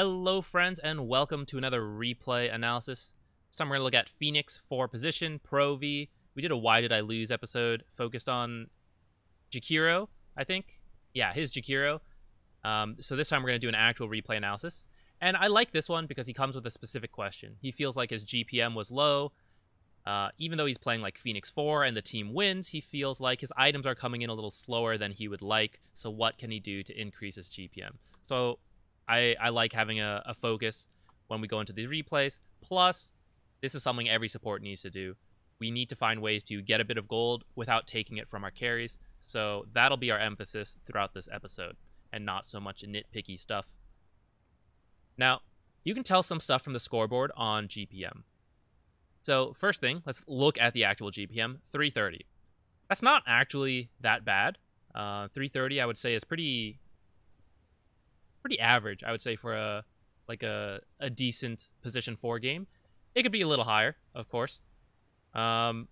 Hello friends and welcome to another replay analysis. This time we're going to look at Phoenix 4 position, Pro V. We did a Why Did I Lose episode focused on Jakiro, I think. Yeah, his Jakiro. So this time we're going to do an actual replay analysis. And I like this one because he comes with a specific question. He feels like his GPM was low. Even though he's playing like Phoenix 4 and the team wins, he feels like his items are coming in a little slower than he would like. So what can he do to increase his GPM? So I like having a focus when we go into these replays. Plus, this is something every support needs to do. We need to find ways to get a bit of gold without taking it from our carries. So that'll be our emphasis throughout this episode, and not so much nitpicky stuff. Now, you can tell some stuff from the scoreboard on GPM. So first thing, let's look at the actual GPM, 330. That's not actually that bad. 330, I would say, is pretty average, I would say, for a decent position 4 game. It could be a little higher, of course. Now,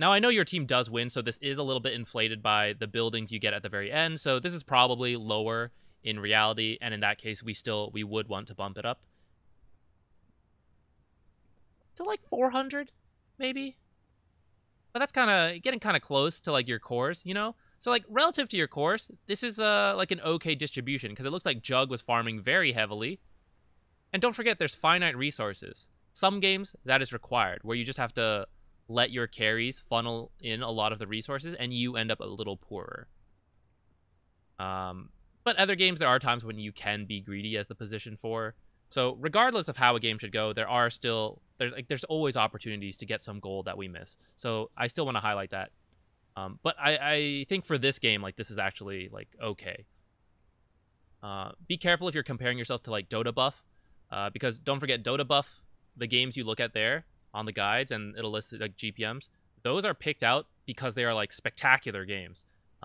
I know your team does win, so this is a little bit inflated by the buildings you get at the very end. So this is probably lower in reality, and in that case, we would want to bump it up to like 400, maybe. But that's kind of getting kind of close to like your cores, you know? So like relative to your cores, this is like an okay distribution because it looks like Jug was farming very heavily. And don't forget, there's finite resources. Some games that is required, where you just have to let your carries funnel in a lot of the resources and you end up a little poorer. But other games, there are times when you can be greedy as the position 4. So regardless of how a game should go, there's always opportunities to get some gold that we miss. So I still want to highlight that. But I think for this game, like, this is actually like okay. Be careful if you're comparing yourself to like Dota Buff, because don't forget Dota Buff, the games you look at there on the guides and it'll list like GPMs. Those are picked out because they are like spectacular games.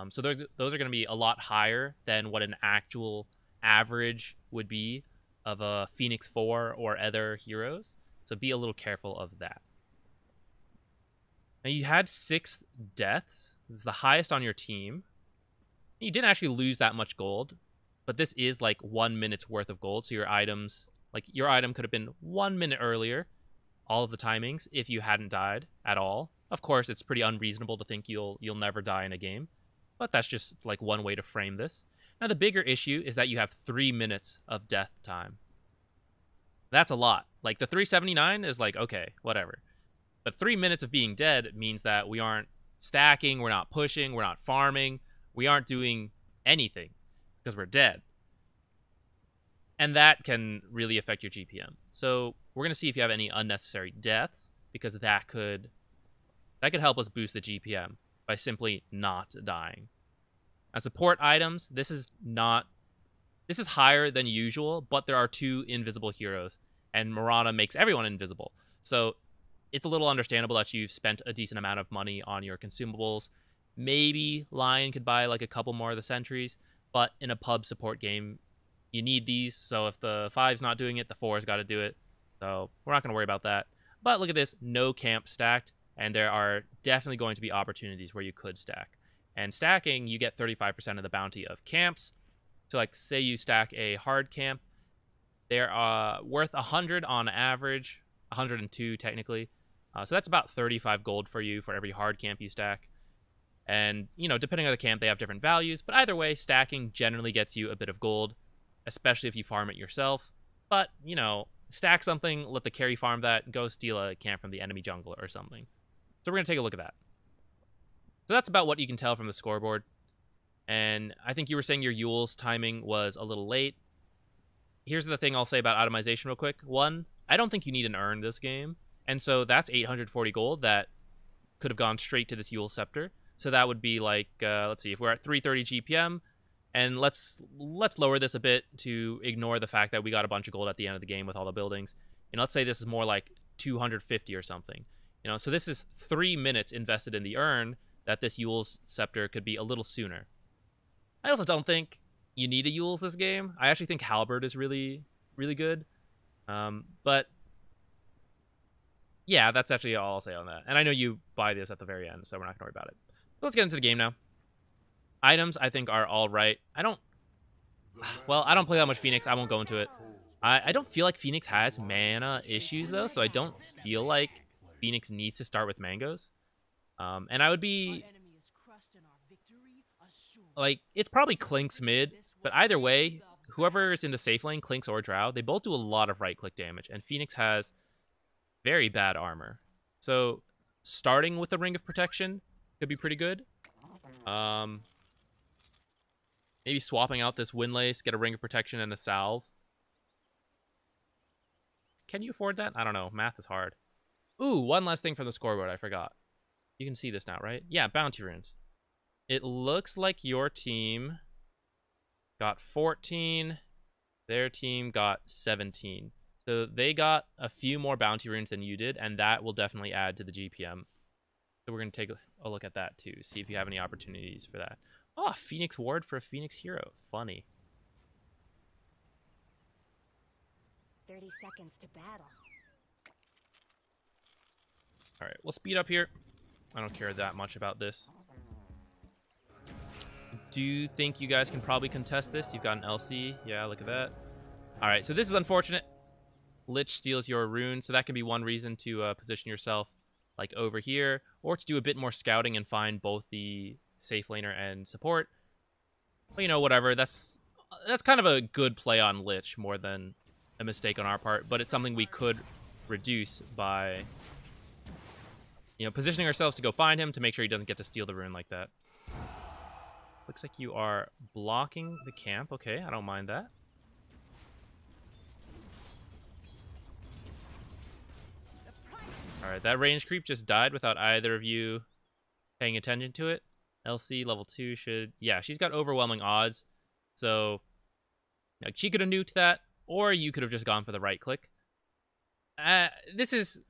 So those are going to be a lot higher than what an actual average would be of a Phoenix 4 or other heroes. So be a little careful of that. Now, you had 6 deaths. This is the highest on your team. You didn't actually lose that much gold, but this is like 1 minute's worth of gold. So your items, like your item could have been 1 minute earlier, all of the timings, if you hadn't died at all. Of course, it's pretty unreasonable to think you'll never die in a game, but that's just like one way to frame this. Now, the bigger issue is that you have 3 minutes of death time. That's a lot. Like the 379 is like, okay, whatever. But 3 minutes of being dead means that we aren't stacking, we're not pushing, we're not farming, we aren't doing anything because we're dead. And that can really affect your GPM. So we're going to see if you have any unnecessary deaths, because that could help us boost the GPM by simply not dying. As support items, this is higher than usual, but there are 2 invisible heroes, and Mirana makes everyone invisible. So it's a little understandable that you've spent a decent amount of money on your consumables. Maybe Lion could buy like a couple more of the sentries, but in a pub support game, you need these. So if the 5's not doing it, the 4's got to do it. So we're not going to worry about that. But look at this, no camp stacked, and there are definitely going to be opportunities where you could stack. And stacking, you get 35% of the bounty of camps. So like say you stack a hard camp, they're worth 100 on average, 102 technically. So that's about 35 gold for you for every hard camp you stack. And, you know, depending on the camp, they have different values. But either way, stacking generally gets you a bit of gold, especially if you farm it yourself. But, you know, stack something, let the carry farm that, go steal a camp from the enemy jungler or something. So we're going to take a look at that. So that's about what you can tell from the scoreboard. And I think you were saying your Yule's timing was a little late. Here's the thing I'll say about itemization real quick. 1, I don't think you need an urn this game. And so that's 840 gold that could have gone straight to this Yule Scepter. So that would be like, let's see, if we're at 330 GPM, and let's lower this a bit to ignore the fact that we got a bunch of gold at the end of the game with all the buildings. And let's say this is more like 250 or something. You know, so this is 3 minutes invested in the urn that this Yule's Scepter could be a little sooner. I also don't think you need a Yule's this game. I actually think Halberd is really, really good. But yeah, that's actually all I'll say on that. And I know you buy this at the very end, so we're not going to worry about it. Let's get into the game now. Items, I think, are all right. I don't play that much Phoenix. I won't go into it. I don't feel like Phoenix has mana issues, though, so I don't feel like Phoenix needs to start with mangoes. And I would be... like, it's probably Clink's mid, but either way, whoever is in the safe lane, Clink's or Drow, they both do a lot of right-click damage, and Phoenix has very bad armor. So starting with the Ring of Protection could be pretty good. Maybe swapping out this Windlace, get a Ring of Protection and a Salve. Can you afford that? I don't know. Math is hard. Ooh, one last thing from the scoreboard I forgot. You can see this now, right? Yeah, bounty runes. It looks like your team got 14. Their team got 17. So they got a few more bounty runes than you did, and that will definitely add to the GPM. So we're going to take a look at that too, see if you have any opportunities for that. Oh, Phoenix Ward for a Phoenix Hero. Funny. 30 seconds to battle. All right, we'll speed up here. I don't care that much about this. Do you think you guys can probably contest this? You've got an LC. Yeah, look at that. All right, so this is unfortunate. Lich steals your rune, so that can be one reason to position yourself like over here, or to do a bit more scouting and find both the safe laner and support. But, you know, whatever. That's kind of a good play on Lich more than a mistake on our part, but it's something we could reduce by, you know, positioning ourselves to go find him to make sure he doesn't get to steal the rune like that. Looks like you are blocking the camp. Okay, I don't mind that. All right, that range creep just died without either of you paying attention to it. LC level 2 should... yeah, she's got overwhelming odds. So, like, she could have nuked that, or you could have just gone for the right click. This is...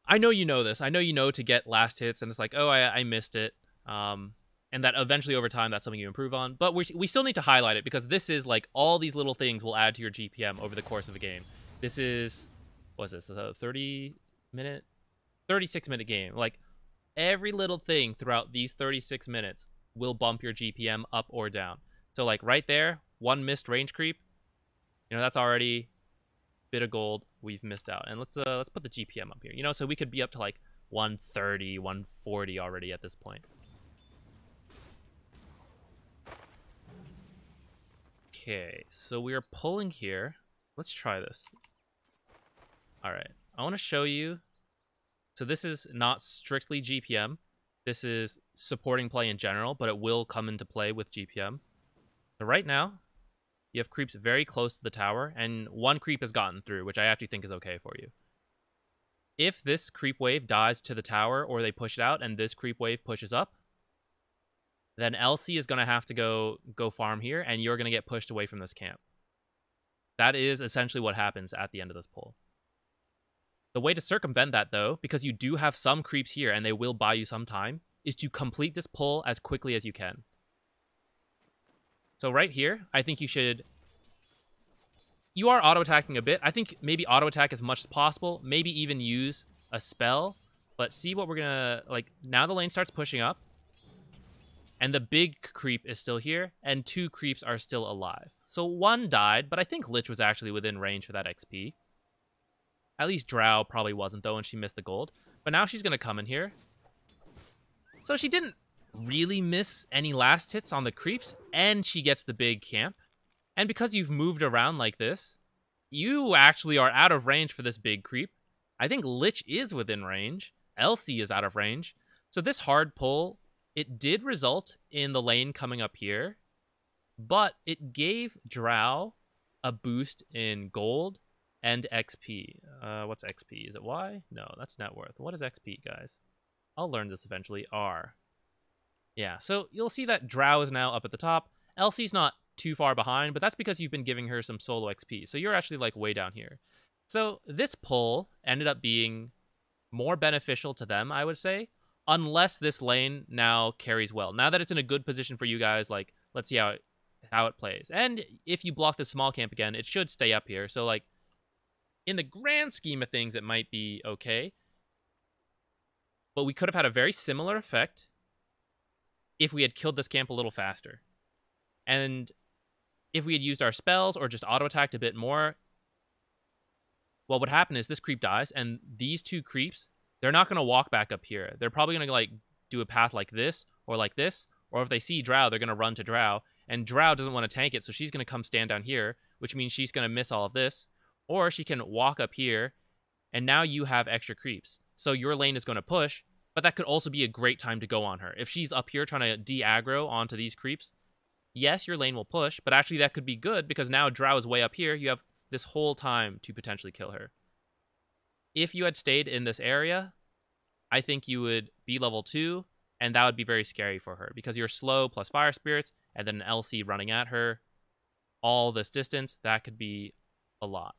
I know you know this. I know you know to get last hits, and it's like, oh, I missed it. And that eventually over time, that's something you improve on. But we still need to highlight it, because this is, like, all these little things will add to your GPM over the course of a game. This is... what's this? A 36-minute game. Like, every little thing throughout these 36 minutes will bump your GPM up or down. So, like, right there, one missed range creep. You know, that's already a bit of gold we've missed out. And let's put the GPM up here. You know, so we could be up to, like, 130, 140 already at this point. Okay, so we are pulling here. Let's try this. All right, I want to show you. So this is not strictly GPM. This is supporting play in general, but it will come into play with GPM. So right now, you have creeps very close to the tower, and one creep has gotten through, which I actually think is okay for you. If this creep wave dies to the tower, or they push it out, and this creep wave pushes up, then LC is going to have to go farm here, and you're going to get pushed away from this camp. That is essentially what happens at the end of this pull. The way to circumvent that, though, because you do have some creeps here and they will buy you some time, is to complete this pull as quickly as you can. So right here, I think you should... you are auto-attacking a bit. I think maybe auto-attack as much as possible. Maybe even use a spell. But see what we're going to... like, now the lane starts pushing up. And the big creep is still here. And 2 creeps are still alive. So 1 died, but I think Lich was actually within range for that XP. At least Drow probably wasn't, though, and she missed the gold. But now she's going to come in here. So she didn't really miss any last hits on the creeps, and she gets the big camp. And because you've moved around like this, you actually are out of range for this big creep. I think Lich is within range. LC is out of range. So this hard pull, it did result in the lane coming up here, but it gave Drow a boost in gold and XP. What's XP? Is it Y? No, that's net worth. What is XP, guys? I'll learn this eventually. R. Yeah, so you'll see that Drow is now up at the top. LC's not too far behind, but that's because you've been giving her some solo XP. So you're actually like way down here. So this pull ended up being more beneficial to them, I would say, unless this lane now carries well. Now that it's in a good position for you guys, like, let's see how it plays. And if you block the small camp again, it should stay up here. So, like, in the grand scheme of things, it might be okay. But we could have had a very similar effect if we had killed this camp a little faster. And if we had used our spells or just auto-attacked a bit more, what would happen is this creep dies, and these two creeps, they're not going to walk back up here. They're probably going to like do a path like this, or if they see Drow, they're going to run to Drow, and Drow doesn't want to tank it, so she's going to come stand down here, which means she's going to miss all of this, or she can walk up here, and now you have extra creeps. So your lane is going to push, but that could also be a great time to go on her. If she's up here trying to de-aggro onto these creeps, yes, your lane will push, but actually that could be good because now Drow is way up here. You have this whole time to potentially kill her. If you had stayed in this area, I think you would be level 2, and that would be very scary for her because you're slow plus fire spirits, and then an LC running at her all this distance, that could be a lot.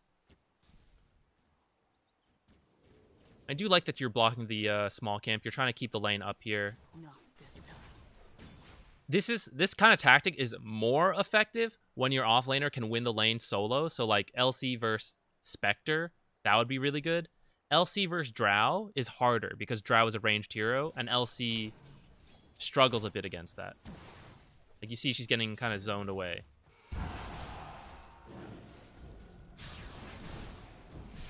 I do like that you're blocking the small camp. You're trying to keep the lane up here. Not this time. This kind of tactic is more effective when your offlaner can win the lane solo. So like LC versus Spectre, that would be really good. LC versus Drow is harder because Drow is a ranged hero, and LC struggles a bit against that. Like you see, she's getting kind of zoned away.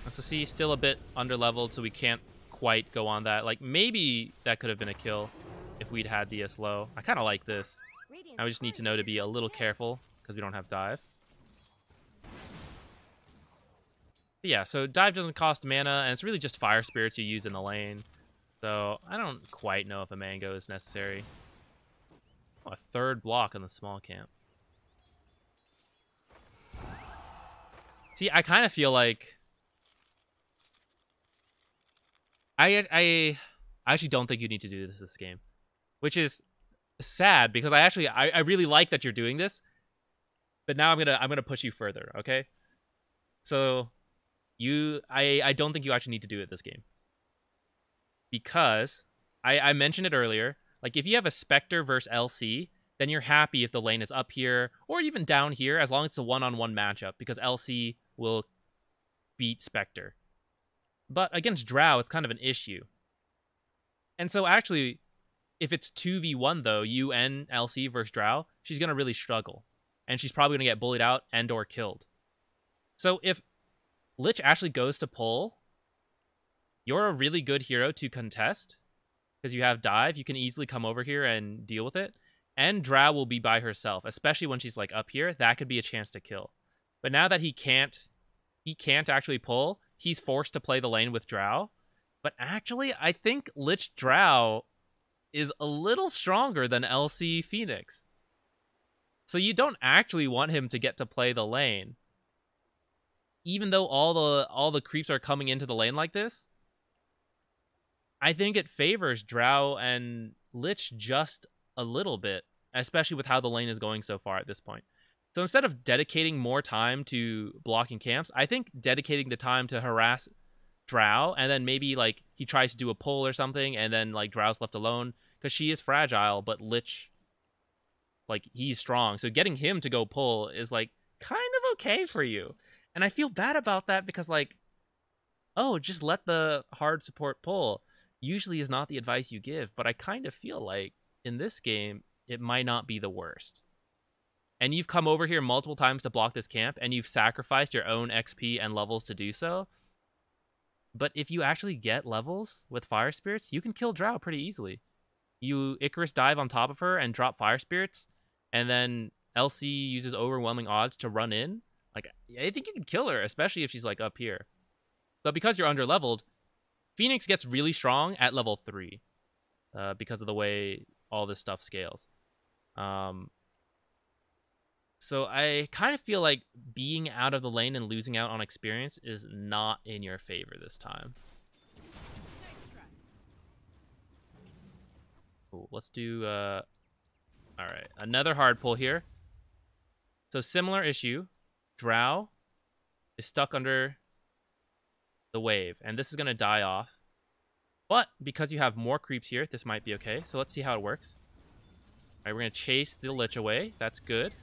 So see, still a bit under-leveled, so we can't quite go on that. Like, maybe that could have been a kill if we'd had the slow. I kind of like this. I just need to know to be a little careful, because we don't have dive. But yeah, so dive doesn't cost mana, and it's really just fire spirits you use in the lane. So I don't quite know if a mango is necessary. Oh, a third block on the small camp. See, I kind of feel like... I actually don't think you need to do this game, which is sad because I really like that you're doing this, but now I'm gonna push you further. Okay, so I don't think you actually need to do it this game because I mentioned it earlier. Like if you have a Spectre versus LC, then you're happy if the lane is up here or even down here as long as it's a one-on-one matchup because LC will beat Spectre. But against Drow, it's kind of an issue. And so actually, if it's 2v1 though, you and LC versus Drow, she's going to really struggle. And she's probably going to get bullied out and or killed. So if Lich actually goes to pull, you're a really good hero to contest. Because you have dive, you can easily come over here and deal with it. And Drow will be by herself, especially when she's like up here. That could be a chance to kill. But now that he can't actually pull, he's forced to play the lane with Drow. But actually, I think Lich Drow is a little stronger than LC Phoenix. So you don't actually want him to get to play the lane. Even though all the creeps are coming into the lane like this, I think it favors Drow and Lich just a little bit, especially with how the lane is going so far at this point. So instead of dedicating more time to blocking camps, I think dedicating the time to harass Drow, and then maybe like he tries to do a pull or something, and then like Drow's left alone because she is fragile, but Lich, like he's strong. So getting him to go pull is like kind of okay for you. And I feel bad about that because like, oh, just let the hard support pull usually is not the advice you give, but I kind of feel like in this game, it might not be the worst. And you've come over here multiple times to block this camp, and you've sacrificed your own XP and levels to do so. But if you actually get levels with Fire Spirits, you can kill Drow pretty easily. You Icarus dive on top of her and drop Fire Spirits, and then LC uses overwhelming odds to run in. Like, I think you can kill her, especially if she's like up here. But because you're under-leveled, Phoenix gets really strong at level 3 because of the way all this stuff scales. So I kind of feel like being out of the lane and losing out on experience is not in your favor this time. Cool. Let's do... Alright, another hard pull here. So similar issue. Drow is stuck under the wave, and this is going to die off. But because you have more creeps here, this might be okay. So let's see how it works. Alright, we're going to chase the Lich away. That's good.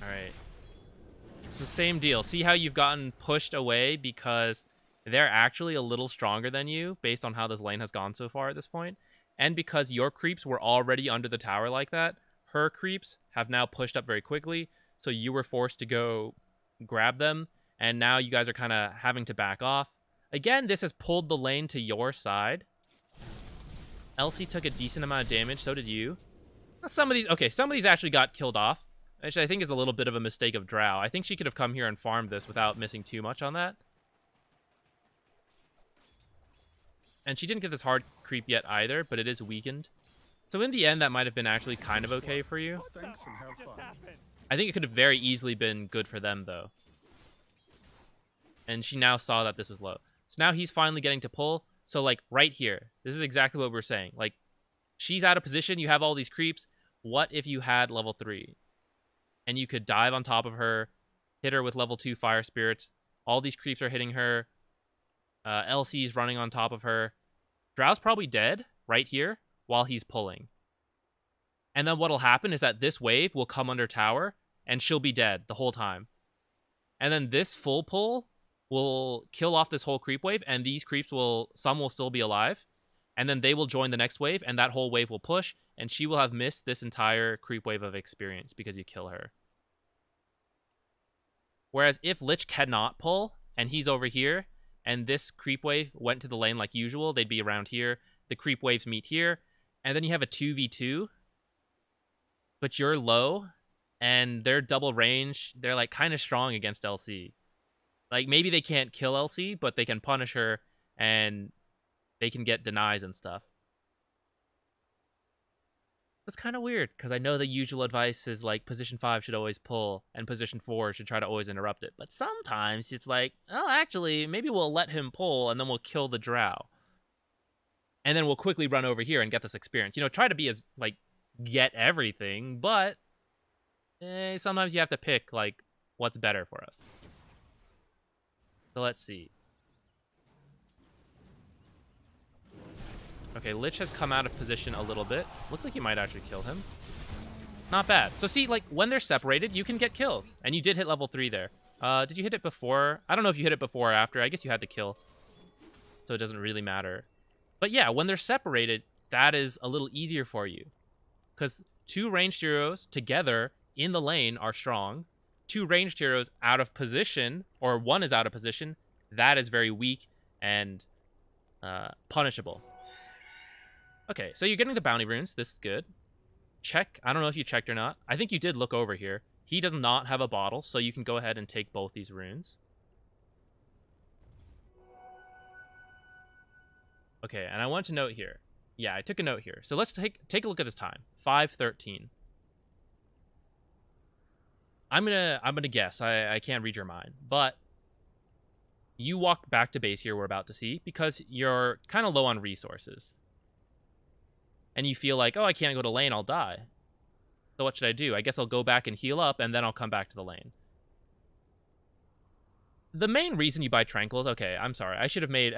Alright. It's the same deal. See how you've gotten pushed away because they're actually a little stronger than you based on how this lane has gone so far at this point? And because your creeps were already under the tower like that, her creeps have now pushed up very quickly. So you were forced to go grab them. And now you guys are kind of having to back off. Again, this has pulled the lane to your side. Elsie took a decent amount of damage. So did you. Some of these actually got killed off. Which I think is a little bit of a mistake of Drow. I think she could have come here and farmed this without missing too much on that. And she didn't get this hard creep yet either, but it is weakened. So in the end, that might have been actually kind of okay for you. Thanks and have fun. I think it could have very easily been good for them, though. And she now saw that this was low. So now he's finally getting to pull. So, like, right here. This is exactly what we were saying. Like, she's out of position. You have all these creeps. What if you had level 3? And you could dive on top of her, hit her with level 2 fire spirits. All these creeps are hitting her. LC's running on top of her. Drow's probably dead right here while he's pulling. And then what'll happen is that this wave will come under tower and she'll be dead the whole time. And then this full pull will kill off this whole creep wave, and these creeps some will still be alive. And then they will join the next wave, and that whole wave will push, and she will have missed this entire creep wave of experience because you kill her. Whereas if Lich cannot pull, and he's over here, and this creep wave went to the lane like usual, they'd be around here. The creep waves meet here, and then you have a 2v2, but you're low, and they're double range. They're like kind of strong against LC. Like maybe they can't kill LC, but they can punish her, and they can get denies and stuff. That's kind of weird, because I know the usual advice is like position 5 should always pull, and position 4 should try to always interrupt it. But sometimes it's like, oh, actually, maybe we'll let him pull, and then we'll kill the drow. And then we'll quickly run over here and get this experience. You know, try to be as, like, get everything, but sometimes you have to pick, like, what's better for us. So let's see. Okay, Lich has come out of position a little bit. Looks like you might actually kill him. Not bad. So see, like, when they're separated, you can get kills. And you did hit level 3 there. Did you hit it before? I don't know if you hit it before or after. I guess you had the kill. So it doesn't really matter. But yeah, when they're separated, that is a little easier for you. Because 2 ranged heroes together in the lane are strong. 2 ranged heroes out of position, or 1 is out of position, that is very weak and punishable. Okay, so you're getting the bounty runes. This is good. Check. I don't know if you checked or not. I think you did look over here. He does not have a bottle, so you can go ahead and take both these runes. Okay, and I want to note here. Yeah, I took a note here. So let's take a look at this time. 5:13. I'm gonna guess. I can't read your mind, but you walk back to base here. We're about to see because you're kind of low on resources. And you feel like, oh, I can't go to lane, I'll die. So what should I do? I guess I'll go back and heal up, and then I'll come back to the lane. The main reason you buy Tranquils... Okay, I'm sorry. I should have made...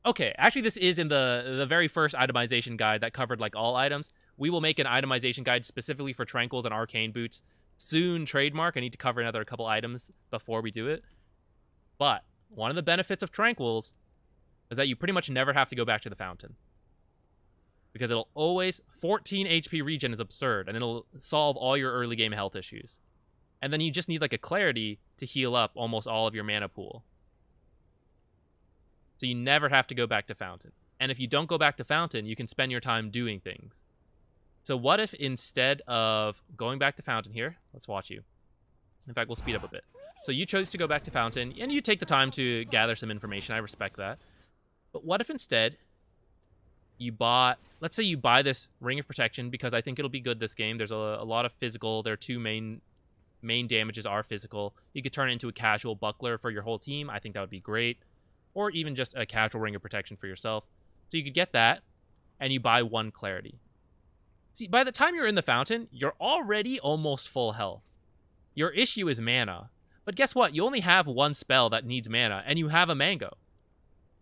Okay, actually this is in the very first itemization guide that covered, like, all items. We will make an itemization guide specifically for Tranquils and Arcane Boots. Soon, trademark. I need to cover another couple items before we do it. But one of the benefits of Tranquils is that you pretty much never have to go back to the fountain. Because it'll always... 14 HP regen is absurd, and it'll solve all your early game health issues. And then you just need, like, a Clarity to heal up almost all of your mana pool. So you never have to go back to fountain. And if you don't go back to fountain, you can spend your time doing things. So what if instead of going back to fountain here... Let's watch you. In fact, we'll speed up a bit. So you chose to go back to fountain, and you take the time to gather some information. I respect that. But what if instead... you bought, let's say you buy this Ring of Protection because I think it'll be good this game. There's a lot of physical. Their 2 main damages are physical. You could turn it into a casual buckler for your whole team. I think that would be great. Or even just a casual Ring of Protection for yourself. So you could get that, and you buy 1 Clarity. See, by the time you're in the fountain, you're already almost full health. Your issue is mana. But guess what? You only have 1 spell that needs mana, and you have a Mango.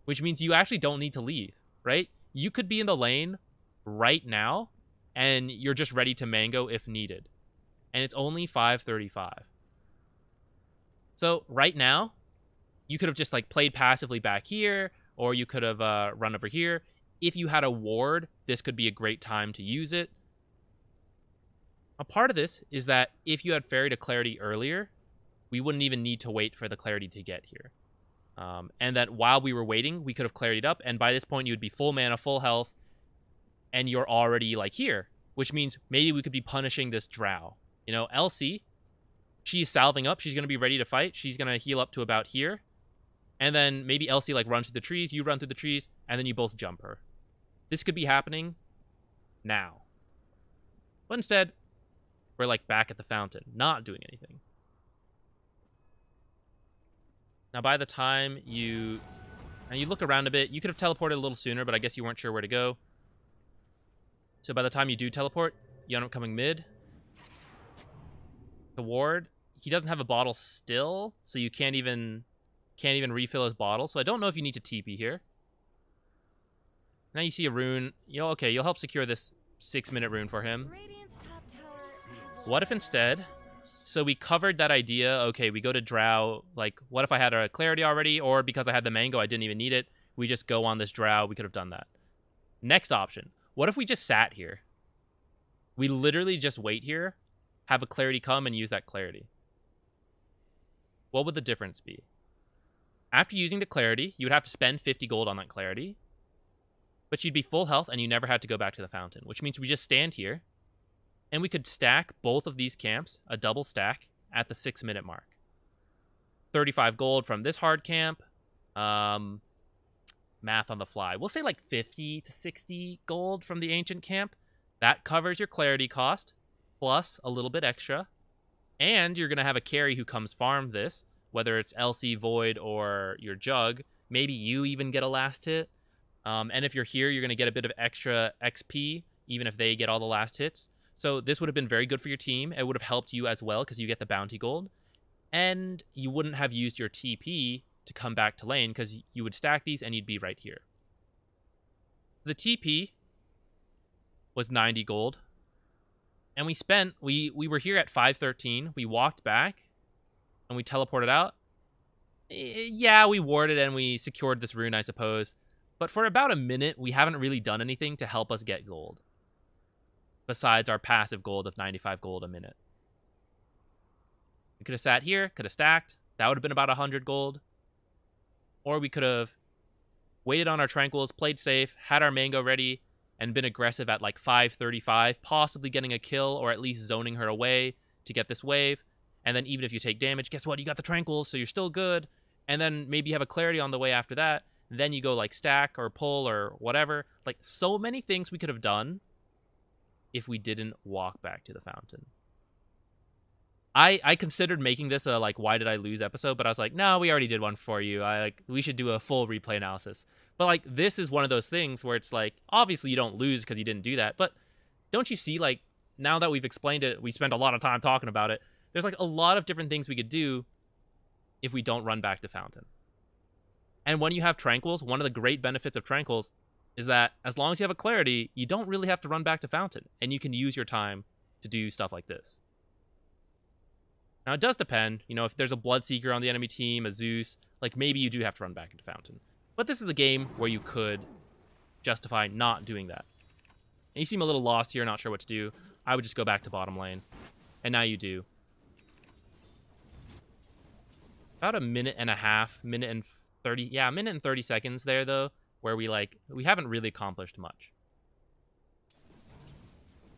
Which means you actually don't need to leave, right? You could be in the lane right now, and you're just ready to Mango if needed. And it's only 5:35. So right now, you could have just like played passively back here, or you could have run over here. If you had a ward, this could be a great time to use it. A part of this is that if you had Fairy to Clarity earlier, we wouldn't even need to wait for the Clarity to get here. And that while we were waiting, we could have Clarity'd up, and by this point, you would be full mana, full health, and you're already, like, here. Which means maybe we could be punishing this Drow. You know, Elsie, she's salving up. She's going to be ready to fight. She's going to heal up to about here. And then maybe Elsie, like, runs through the trees, you run through the trees, and then you both jump her. This could be happening now. But instead, we're, like, back at the fountain, not doing anything. Now, by the time you look around a bit, you could have teleported a little sooner, but I guess you weren't sure where to go. So by the time you do teleport, you end up coming mid. The ward, he doesn't have a bottle still, so you can't even refill his bottle. So I don't know if you need to TP here. Now you see a rune. You'll help secure this 6-minute rune for him. What if instead, so we covered that idea, okay, we go to Drow, like, what if I had a Clarity already, or because I had the Mango, I didn't even need it, we just go on this Drow, we could have done that. Next option, what if we just sat here? We literally just wait here, have a Clarity come, and use that Clarity. What would the difference be? After using the Clarity, you would have to spend 50 gold on that Clarity, but you'd be full health, and you never had to go back to the fountain, which means we just stand here, and we could stack both of these camps, a double stack, at the 6-minute mark. 35 gold from this hard camp. Math on the fly. We'll say like 50 to 60 gold from the ancient camp. That covers your Clarity cost, plus a little bit extra. And you're going to have a carry who comes farm this, whether it's Elsie, Void, or your Jug. Maybe you even get a last hit. And if you're here, you're going to get a bit of extra XP, even if they get all the last hits. So this would have been very good for your team. It would have helped you as well because you get the bounty gold. And you wouldn't have used your TP to come back to lane because you would stack these and you'd be right here. The TP was 90 gold. And we were here at 513. We walked back and we teleported out. Yeah, we warded and we secured this rune, I suppose. But for about a minute, we haven't really done anything to help us get gold. Besides our passive gold of 95 gold a minute. We could have sat here, could have stacked. That would have been about 100 gold. Or we could have waited on our tranquils, played safe, had our mango ready, and been aggressive at like 535, possibly getting a kill or at least zoning her away to get this wave. And then even if you take damage, guess what? You got the tranquils, so you're still good. And then maybe you have a Clarity on the way after that. Then you go like stack or pull or whatever. Like so many things we could have done if we didn't walk back to the fountain. I considered making this a like why did I lose episode, but I was like, no, we already did one for you. We should do a full replay analysis. But like this is one of those things where it's like obviously you don't lose because you didn't do that, but don't you see, like, now that we've explained it, we spent a lot of time talking about it. There's like a lot of different things we could do if we don't run back to fountain. And when you have tranquils, one of the great benefits of tranquils is that as long as you have a Clarity, you don't really have to run back to fountain, and you can use your time to do stuff like this. Now, it does depend. You know, if there's a Bloodseeker on the enemy team, a Zeus, like, maybe you do have to run back into fountain. But this is a game where you could justify not doing that. And you seem a little lost here, not sure what to do. I would just go back to bottom lane. And now you do. About a minute and a half, minute and 30 seconds there, though, where we haven't really accomplished much.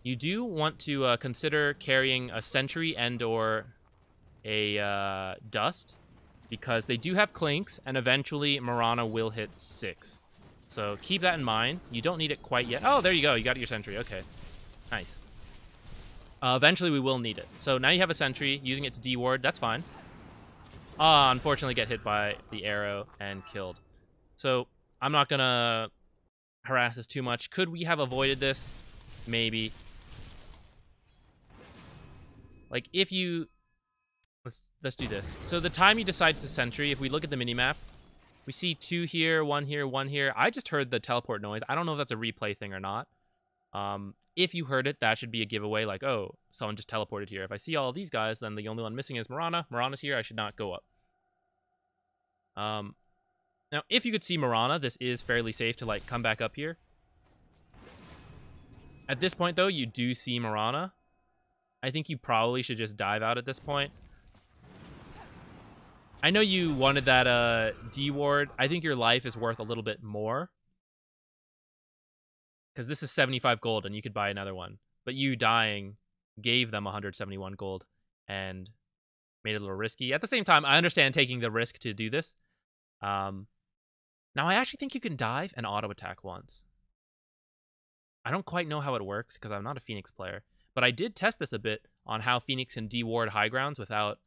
You do want to consider carrying a Sentry and or a Dust, because they do have Clinks, and eventually Mirana will hit 6. So keep that in mind. You don't need it quite yet. Oh, there you go. You got your Sentry. Okay. Nice. Eventually we will need it. So now you have a Sentry, using it to de-ward. That's fine. Unfortunately get hit by the arrow and killed. So I'm not going to harass this too much. Could we have avoided this? Maybe. Like, if you... Let's do this. So the time you decide to Sentry, if we look at the minimap, we see 2 here, 1 here, 1 here. I just heard the teleport noise. I don't know if that's a replay thing or not. If you heard it, that should be a giveaway, like, oh, someone just teleported here. If I see all of these guys, then the only one missing is Mirana. Mirana's here. I should not go up. Now, if you could see Mirana, this is fairly safe to, like, come back up here. At this point, though, you do see Mirana. I think you probably should just dive out at this point. I know you wanted that D ward. I think your life is worth a little bit more. Because this is 75 gold and you could buy another one. But you dying gave them 171 gold and made it a little risky. At the same time, I understand taking the risk to do this. Now, I actually think you can dive and auto-attack once. I don't quite know how it works because I'm not a Phoenix player. But I did test this a bit on how Phoenix can de-ward high grounds without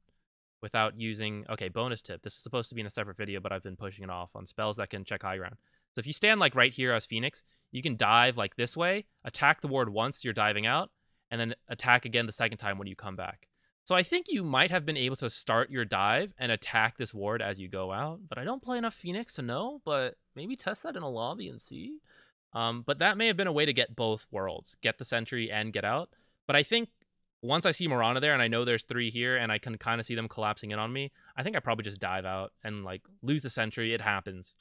using... Okay, bonus tip. This is supposed to be in a separate video, but I've been pushing it off on spells that can check high ground. So if you stand like right here as Phoenix, you can dive like this way, attack the ward once you're diving out, and then attack again the second time when you come back. So I think you might have been able to start your dive and attack this ward as you go out, but I don't play enough Phoenix to know, but maybe test that in a lobby and see. But that may have been a way to get both worlds, get the sentry and get out. But I think once I see Mirana there and I know there's 3 here and I can kind of see them collapsing in on me, I think I probably just dive out and like lose the sentry. It happens.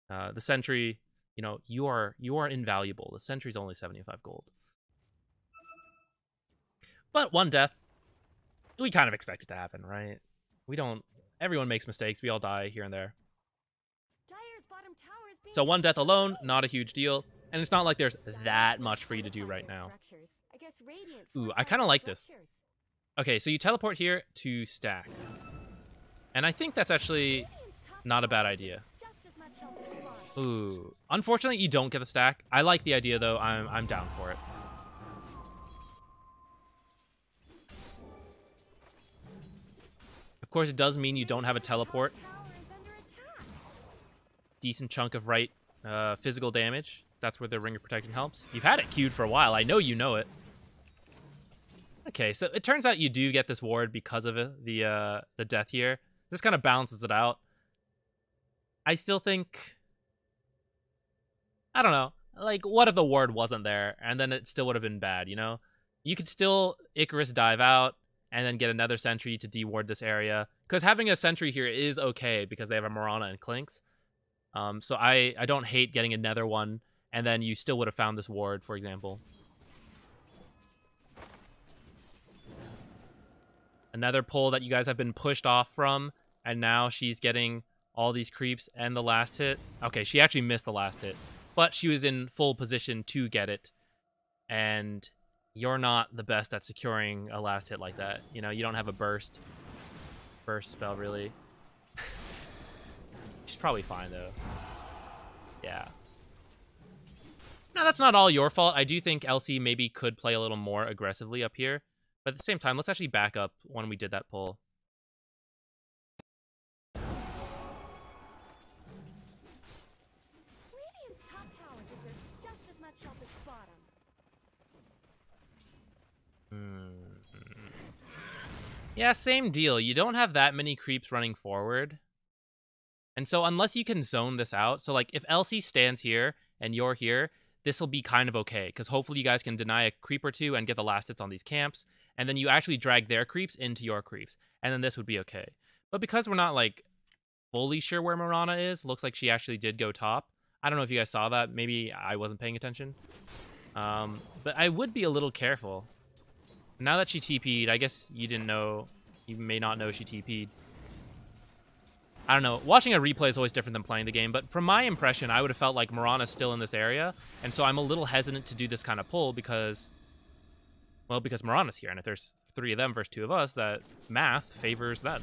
The sentry, you know, you are invaluable. The sentry's only 75 gold. But 1 death, we kind of expect it to happen, right? We don't... Everyone makes mistakes. We all die here and there. So 1 death alone, not a huge deal. And it's not like there's that much for you to do right now. Ooh, I kind of like this. Okay, so you teleport here to stack. And I think that's actually not a bad idea. Ooh. Unfortunately, you don't get the stack. I like the idea, though. I'm down for it. Of course, it does mean you don't have a teleport. Decent chunk of right physical damage. That's where the Ring of Protection helps. You've had it queued for a while. I know you know it. Okay, so it turns out you do get this ward because of it, the death here. This kind of balances it out. I still think... I don't know. Like, what if the ward wasn't there, and then it still would have been bad, you know? You could still Icarus dive out, and then get another sentry to de-ward this area. Because having a sentry here is okay, because they have a Mirana and Clinks. So I don't hate getting another one, and then you still would have found this ward, for example. Another pull that you guys have been pushed off from, and now she's getting all these creeps and the last hit. Okay, she actually missed the last hit, but she was in full position to get it, and you're not the best at securing a last hit like that. You know, you don't have a burst spell, really. She's probably fine, though. Yeah. Now, that's not all your fault. I do think LC maybe could play a little more aggressively up here. But at the same time, let's actually back up when we did that pull. Radiant's top tower deserves just as much help as bottom. Yeah, same deal. You don't have that many creeps running forward. And so unless you can zone this out, so like if LC stands here and you're here, this will be kind of okay. Because hopefully you guys can deny a creep or two and get the last hits on these camps. And then you actually drag their creeps into your creeps. And then this would be okay. But because we're not, like, fully sure where Mirana is, looks like she actually did go top. I don't know if you guys saw that. Maybe I wasn't paying attention. But I would be a little careful. Now that she TP'd, I guess you didn't know. You may not know she TP'd. I don't know. Watching a replay is always different than playing the game. But from my impression, I would have felt like Mirana's still in this area. And so I'm a little hesitant to do this kind of pull because... Well, because Mirana's here, and if there's 3 of them versus 2 of us, that math favors them.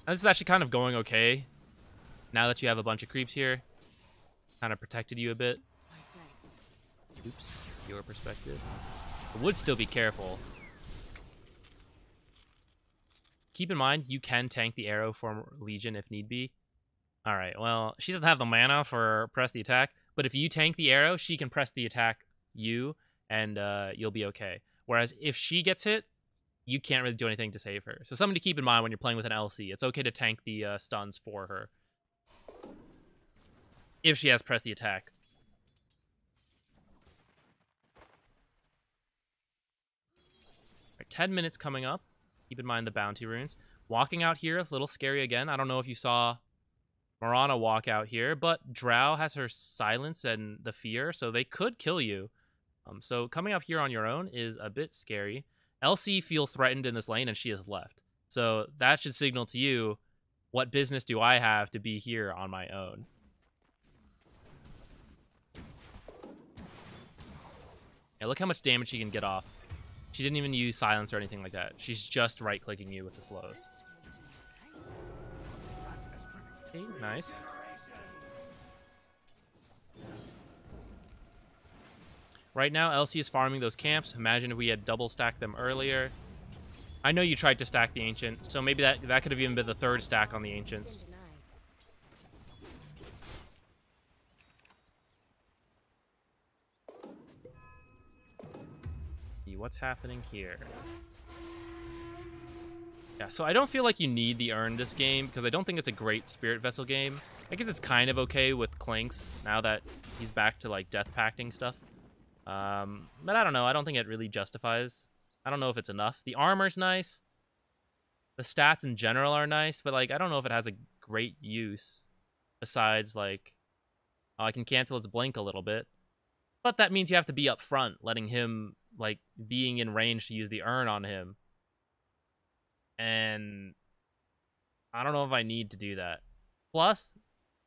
And this is actually kind of going okay. Now that you have a bunch of creeps here. Kind of protected you a bit. Oops, your perspective. I would still be careful. Keep in mind, you can tank the arrow for Legion if need be. Alright, well, she doesn't have the mana for press the attack, but if you tank the arrow, she can press the attack you, and you'll be okay. Whereas if she gets hit, you can't really do anything to save her. So something to keep in mind when you're playing with an LC. It's okay to tank the stuns for her. If she has pressed the attack. Right, 10 minutes coming up. Keep in mind the bounty runes. Walking out here, a little scary again. I don't know if you saw Morana walk out here, but Drow has her silence and the fear, so they could kill you. So coming up here on your own is a bit scary. LC feels threatened in this lane, and she has left. So that should signal to you, what business do I have to be here on my own? Yeah, look how much damage she can get off. She didn't even use silence or anything like that. She's just right-clicking you with the slows. Okay, nice. Right now, LC is farming those camps. Imagine if we had double stacked them earlier. I know you tried to stack the Ancient, so maybe that could have even been the third stack on the Ancients. See what's happening here. Yeah, so I don't feel like you need the urn this game, because I don't think it's a great Spirit Vessel game. I guess it's kind of okay with Clinks, now that he's back to, like, Death Pacting stuff. But I don't know. I don't think it really justifies. I don't know if it's enough. The armor's nice. The stats in general are nice, but, like, I don't know if it has a great use. Besides, like, oh, I can cancel its blink a little bit. But that means you have to be up front, letting him, like, being in range to use the urn on him. And I don't know if I need to do that. Plus,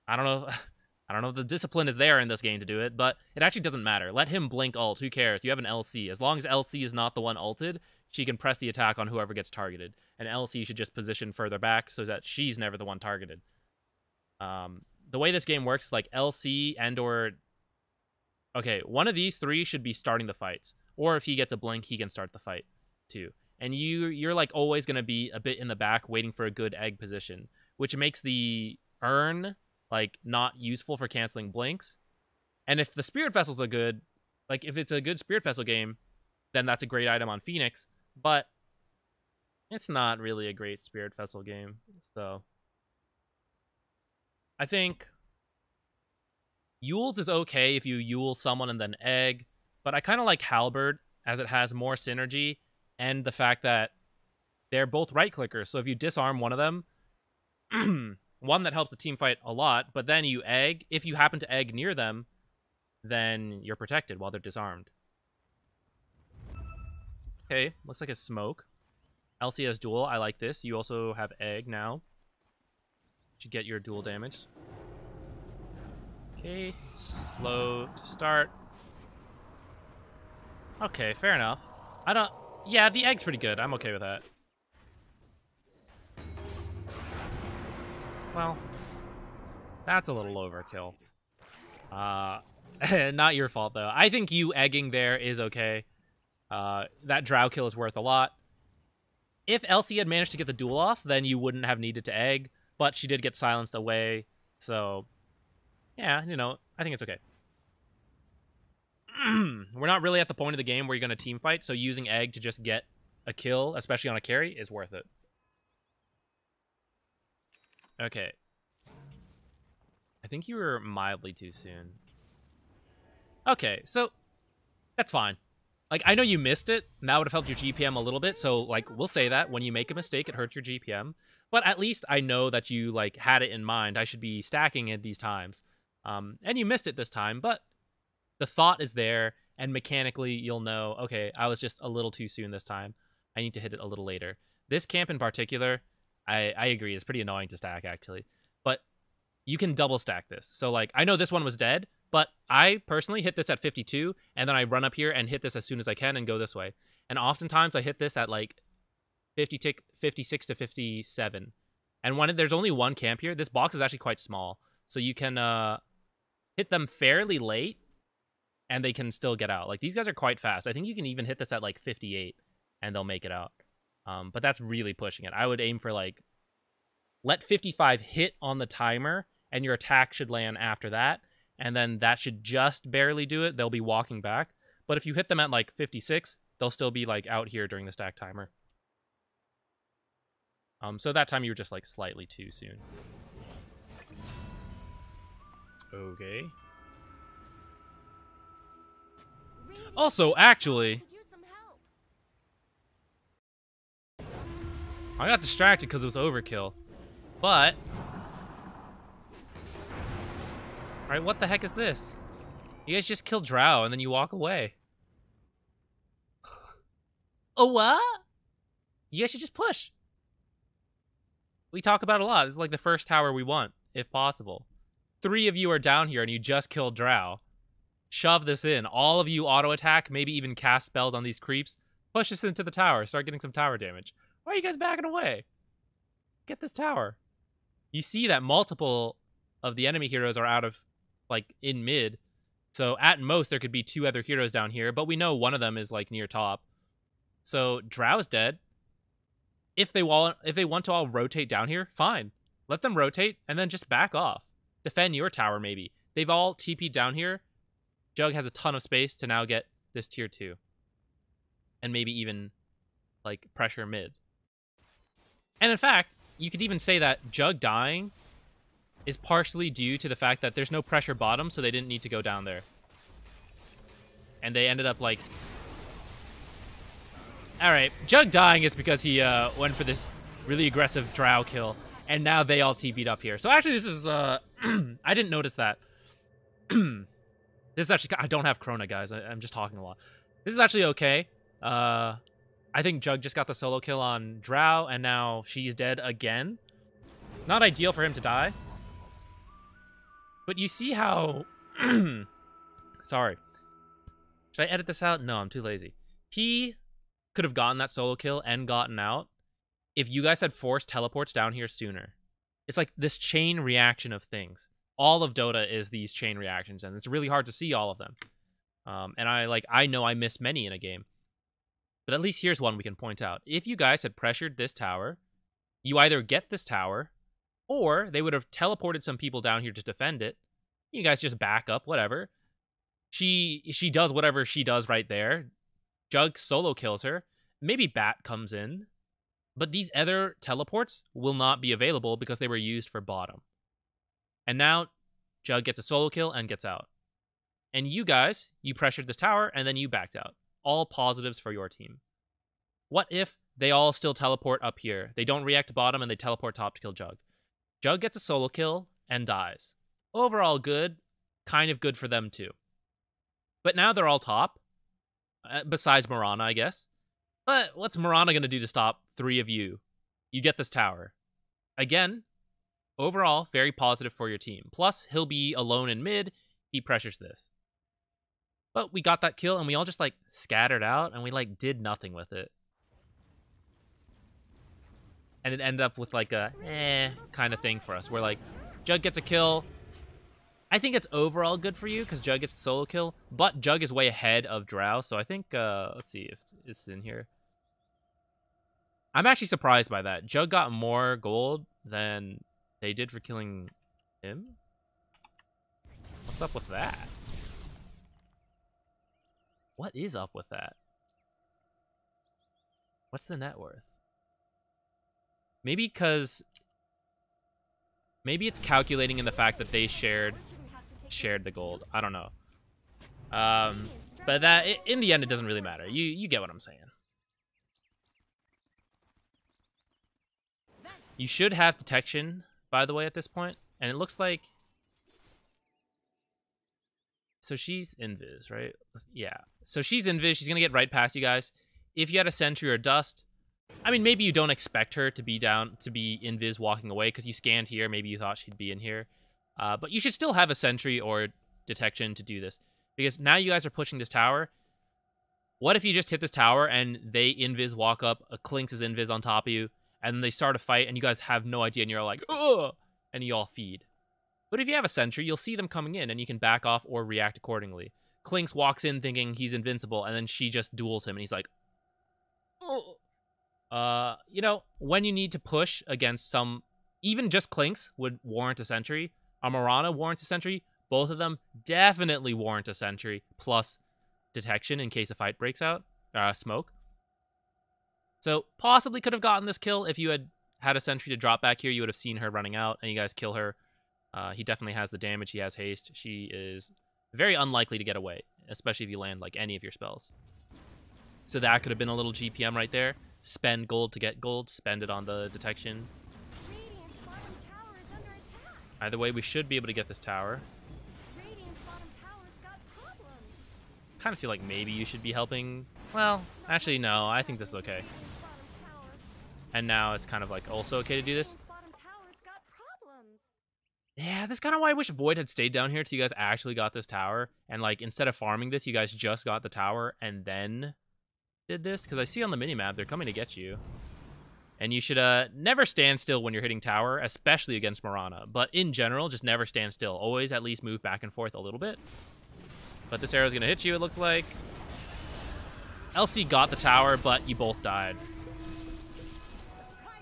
I don't know if the discipline is there in this game to do it, but it actually doesn't matter. Let him blink ult. Who cares? You have an LC. As long as LC is not the one ulted, she can press the attack on whoever gets targeted. And LC should just position further back so that she's never the one targeted. The way this game works, like LC and or... Okay, one of these three should be starting the fights. Or if he gets a blink, he can start the fight too. And you're like always going to be a bit in the back waiting for a good egg position, which makes the urn like not useful for canceling blinks. And if the Spirit Vessel's a good, like if it's a good Spirit Vessel game, then that's a great item on Phoenix, but it's not really a great Spirit Vessel game. So I think Yule's is okay if you Yule someone and then egg, but I kind of like Halberd as it has more synergy and the fact that they're both right clickers. So if you disarm one of them, one that helps the team fight a lot, but then you egg. If you happen to egg near them, then you're protected while they're disarmed. Okay, looks like a smoke. LC has duel. I like this. You also have egg now. Should get your duel damage. Okay, slow to start. Okay, fair enough. Yeah, the egg's pretty good. I'm okay with that. Well, that's a little overkill. Not your fault, though. I think you egging there is okay. That drow kill is worth a lot. If LC had managed to get the duel off, then you wouldn't have needed to egg, but she did get silenced away, so yeah, you know, I think it's okay. We're not really at the point of the game where you're going to team fight, so using egg to just get a kill, especially on a carry, is worth it. Okay. I think you were mildly too soon. Okay, so that's fine. Like, I know you missed it, and that would have helped your GPM a little bit, so, like, we'll say that. When you make a mistake, it hurts your GPM. But at least I know that you, like, had it in mind. I should be stacking it these times. And you missed it this time, but the thought is there, and mechanically you'll know, okay, I was just a little too soon this time. I need to hit it a little later. This camp in particular, I agree, it's pretty annoying to stack, actually. But you can double stack this. So, like, I know this one was dead, but I personally hit this at 52, and then I run up here and hit this as soon as I can and go this way. And oftentimes I hit this at, like, 56 to 57. And when there's only one camp here, this box is actually quite small. So you can hit them fairly late, and they can still get out. Like, these guys are quite fast. I think you can even hit this at, like, 58, and they'll make it out. But that's really pushing it. I would aim for, like, let 55 hit on the timer, and your attack should land after that. And then that should just barely do it. They'll be walking back. But if you hit them at, like, 56, they'll still be, like, out here during the stack timer. So that time you were just, like, slightly too soon. Okay. Also, actually, I got distracted because it was overkill. But Alright, what the heck is this? You guys just kill Drow and then you walk away. Oh, what? You guys should just push. We talk about it a lot. This is like the first tower we want, if possible. 3 of you are down here and you just killed Drow. Shove this in. All of you auto attack, maybe even cast spells on these creeps. Push this into the tower. Start getting some tower damage. Why are you guys backing away? Get this tower. You see that multiple of the enemy heroes are out of, like, in mid. So at most, there could be 2 other heroes down here, but we know one of them is, like, near top. So Drow's dead. If they want to all rotate down here, fine. Let them rotate, and then just back off. Defend your tower, maybe. They've all TP'd down here. Jug has a ton of space to now get this tier 2. And maybe even, like, pressure mid. And in fact, you could even say that Jug dying is partially due to the fact that there's no pressure bottom, so they didn't need to go down there. And they ended up, like... Alright, Jug dying is because he went for this really aggressive Drow kill, and now they all TP'd up here. So actually this is... I didn't notice that. This is actually... I don't have Chrono, guys. I'm just talking a lot. This is actually okay. I think Jug just got the solo kill on Drow, and now she's dead again. Not ideal for him to die. But you see how... Sorry. Should I edit this out? No, I'm too lazy. He could have gotten that solo kill and gotten out if you guys had forced teleports down here sooner. It's like this chain reaction of things. All of Dota is these chain reactions, and it's really hard to see all of them. And I know I miss many in a game. But at least here's one we can point out. If you guys had pressured this tower, you either get this tower, or they would have teleported some people down here to defend it. You guys just back up, whatever. She does whatever she does right there. Jug solo kills her. Maybe Bat comes in. But these other teleports will not be available because they were used for bottom. And now Jug gets a solo kill and gets out. And you guys, you pressured this tower and then you backed out. All positives for your team. What if they all still teleport up here? They don't react to bottom and they teleport top to kill Jug. Jug gets a solo kill and dies. Overall good. Kind of good for them too. But now they're all top. Besides Mirana, I guess. But what's Mirana going to do to stop 3 of you? You get this tower. Again, overall, very positive for your team. Plus, he'll be alone in mid. He pressures this. But we got that kill, and we all just, like, scattered out, and we, like, did nothing with it. And it ended up with, like, a kind of thing for us. Where, like, Jug gets a kill. I think it's overall good for you, because Jug gets a solo kill. But Jug is way ahead of Drow, so I think, let's see if it's in here. I'm actually surprised by that. Jug got more gold than they did for killing him. What's up with that? What is up with that? What's the net worth? Maybe because... Maybe it's calculating in the fact that they shared the gold. I don't know. But that in the end, it doesn't really matter. You get what I'm saying. You should have detection, by the way, at this point. And it looks like... So she's invis, right? Yeah. So she's invis. She's going to get right past you guys. If you had a sentry or dust... I mean, maybe you don't expect her to be invis walking away because you scanned here. Maybe you thought she'd be in here. But you should still have a sentry or detection to do this. Because now you guys are pushing this tower. What if you just hit this tower and they invis walk up, a Clinks is invis on top of you, and then they start a fight and you guys have no idea and you're like, ugh, and you all feed. But if you have a sentry, you'll see them coming in and you can back off or react accordingly. Clinks walks in thinking he's invincible and then she just duels him and he's like, oh. You know, when you need to push against some, even just Clinks would warrant a sentry. Amarana warrants a sentry. Both of them definitely warrant a sentry plus detection in case a fight breaks out. Smoke. So possibly could have gotten this kill if you had a sentry to drop back here. You would have seen her running out and you guys kill her. He definitely has the damage. He has haste. She is very unlikely to get away, especially if you land like any of your spells. So that could have been a little GPM right there. Spend gold to get gold. Spend it on the detection. Either way, we should be able to get this tower. kind of feel like maybe you should be helping. Well, actually, no. I think this is okay. And now it's kind of like also okay to do this. Yeah, that's kind of why I wish Void had stayed down here till you guys actually got this tower. And, like, instead of farming this, you guys just got the tower and then did this. Because I see on the minimap, they're coming to get you. And you should never stand still when you're hitting tower, especially against Mirana. But in general, just never stand still. Always at least move back and forth a little bit. But this arrow's going to hit you, it looks like. LC got the tower, but you both died.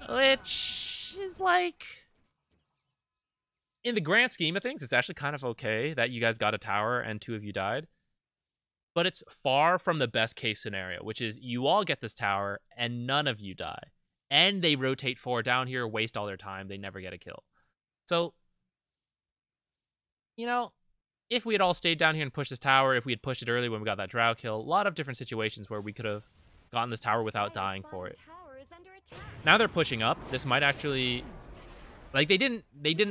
Which is like... in the grand scheme of things, it's actually kind of okay that you guys got a tower and 2 of you died. But it's far from the best case scenario, which is you all get this tower and none of you die. And they rotate 4 down here, waste all their time. They never get a kill. So, you know, if we had all stayed down here and pushed this tower, if we had pushed it early when we got that drow kill, a lot of different situations where we could have gotten this tower without dying for it. Now they're pushing up. This might actually... like, they didn't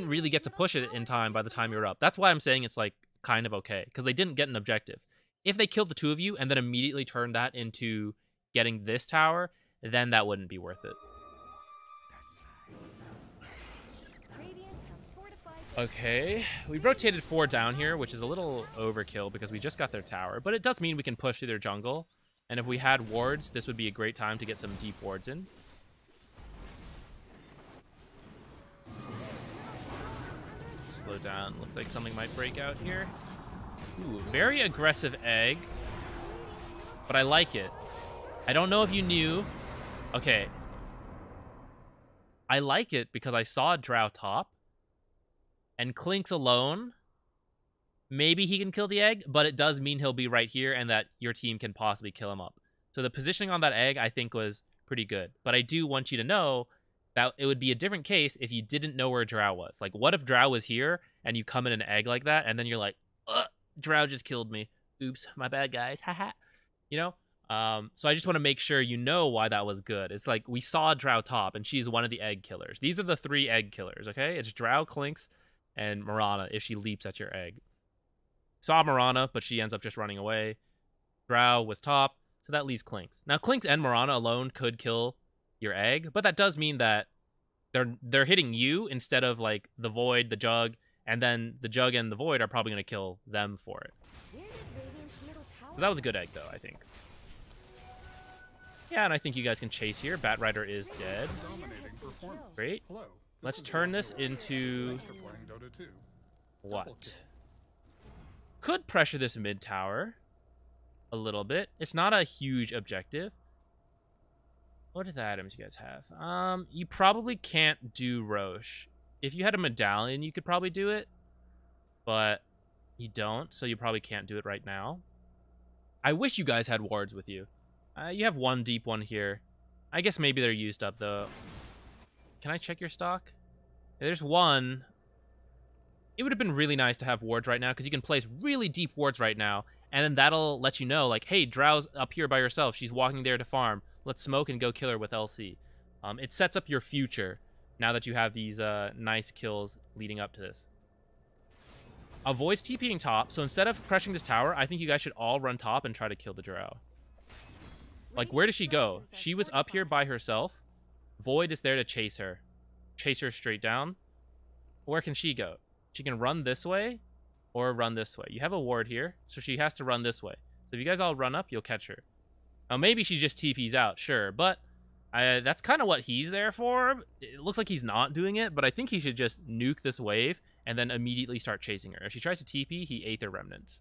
really get to push it in time by the time you're up. That's why I'm saying it's, like, kind of okay. Because they didn't get an objective. If they killed the 2 of you and then immediately turned that into getting this tower, then that wouldn't be worth it. Okay, we rotated 4 down here, which is a little overkill because we just got their tower. But it does mean we can push through their jungle. And if we had wards, this would be a great time to get some deep wards in. Slow down. Looks like something might break out here. Ooh, very aggressive egg. But I like it. I don't know if you knew. Okay. I like it because I saw Drow top. And Clink's alone. Maybe he can kill the egg, but it does mean he'll be right here and that your team can possibly kill him up. So the positioning on that egg, I think, was pretty good. But I do want you to know that it would be a different case if you didn't know where Drow was. Like, what if Drow was here and you come in an egg like that, and then you're like, ugh, Drow just killed me. Oops, my bad, guys. Haha. You know? So I just want to make sure you know why that was good. It's like, we saw Drow top, and she's one of the egg killers. These are the 3 egg killers, okay? It's Drow, Clinks, and Mirana if she leaps at your egg. Saw Mirana, but she ends up just running away. Drow was top, so that leaves Clinks. Now, Clinks and Mirana alone could kill your egg, but that does mean that they're hitting you instead of, like, the Void, the Jug, and then the Jug and the Void are probably going to kill them for it. So that was a good egg, though, I think. Yeah, and I think you guys can chase here. Bat Rider is dead. Great. Let's turn this into... what? Could pressure this mid tower a little bit. It's not a huge objective. What are the items you guys have? You probably can't do Roche. If you had a medallion, you could probably do it. But you don't, so you probably can't do it right now. I wish you guys had wards with you. You have 1 deep one here. I guess maybe they're used up, though. Can I check your stock? Yeah, there's 1. It would have been really nice to have wards right now, because you can place really deep wards right now, and then that'll let you know, like, hey, Drow's up here by herself. She's walking there to farm. Let's smoke and go kill her with LC. It sets up your future now that you have these nice kills leading up to this. Avoids TPing top, so instead of crushing this tower, I think you guys should all run top and try to kill the Drow. Like, where does she go? She was up here by herself. Void is there to chase her. Chase her straight down. Where can she go? She can run this way or run this way. You have a ward here, so she has to run this way. So if you guys all run up, you'll catch her. Now, maybe she just TPs out, sure, but that's kind of what he's there for. It looks like he's not doing it, but I think he should just nuke this wave and then immediately start chasing her. If she tries to TP, he ate their remnants.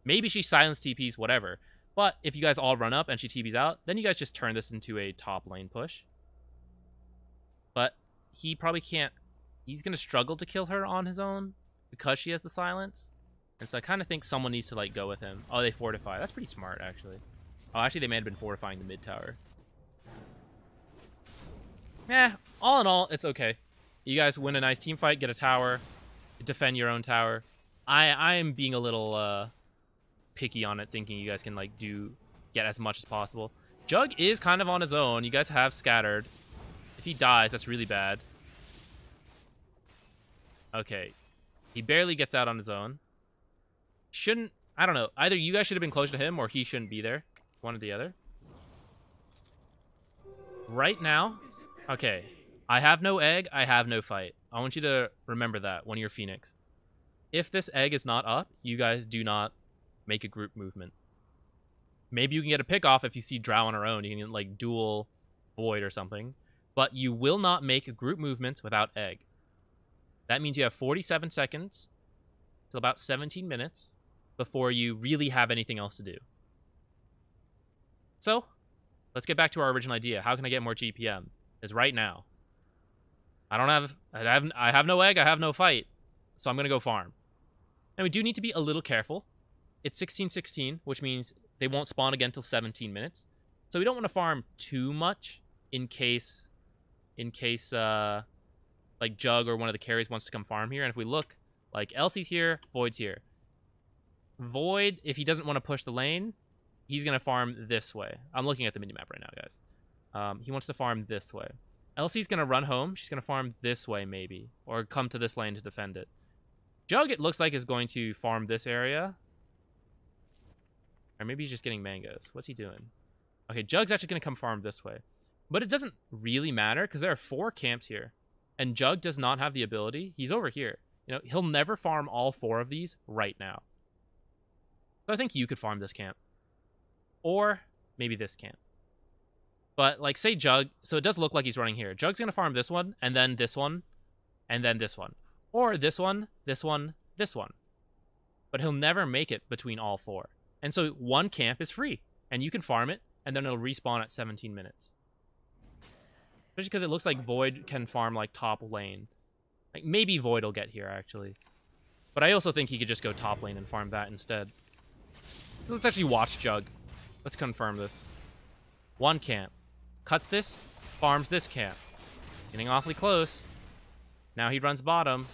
Maybe she silenced TPs, whatever. But if you guys all run up and she TPs out, then you guys just turn this into a top lane push. But he probably can't... he's going to struggle to kill her on his own because she has the silence. And so I kind of think someone needs to, like, go with him. Oh, they fortify. That's pretty smart, actually. Oh, actually, they may have been fortifying the mid tower. Yeah, all in all, it's okay. You guys win a nice team fight, get a tower, defend your own tower. I am being a little picky on it, thinking you guys can, like, get as much as possible. Jug is kind of on his own. You guys have scattered. If he dies, that's really bad. Okay. He barely gets out on his own. I don't know. Either you guys should have been closer to him or he shouldn't be there. One or the other. Right now, okay. I have no egg. I have no fight. I want you to remember that when you're Phoenix. If this egg is not up, you guys do not make a group movement. Maybe you can get a pick off if you see Drow on her own. You can like duel Void or something. But you will not make group movements without egg. That means you have 47 seconds till about 17 minutes before you really have anything else to do. So, let's get back to our original idea. How can I get more GPM? Is right now. I have no egg, I have no fight. So I'm going to go farm. Now we do need to be a little careful. It's 16:16, which means they won't spawn again till 17 minutes. So we don't want to farm too much in case like Jug or one of the carries wants to come farm here. And if we look, like Elsie's here, Void's here. Void, if he doesn't want to push the lane, he's going to farm this way. I'm looking at the minimap right now, guys. He wants to farm this way. Elsie's going to run home. She's going to farm this way, maybe. Or come to this lane to defend it. Jug, it looks like, is going to farm this area. Or maybe he's just getting mangoes. What's he doing? Okay, Jug's actually going to come farm this way. But it doesn't really matter, because there are 4 camps here. And Jug does not have the ability. He's over here. You know, he'll never farm all 4 of these right now. So I think you could farm this camp. Or maybe this camp. But, like, say Jug... So it does look like he's running here. Jug's going to farm this one, and then this one, and then this one. Or this one, this one, this one. But he'll never make it between all 4. And so one camp is free. And you can farm it, and then it'll respawn at 17 minutes. Especially because it looks like Void can farm, like, top lane. Like, maybe Void will get here, actually. But I also think he could just go top lane and farm that instead. So let's actually watch Jug. Let's confirm this. One camp. Cuts this, farms this camp. Getting awfully close. Now he runs bottom.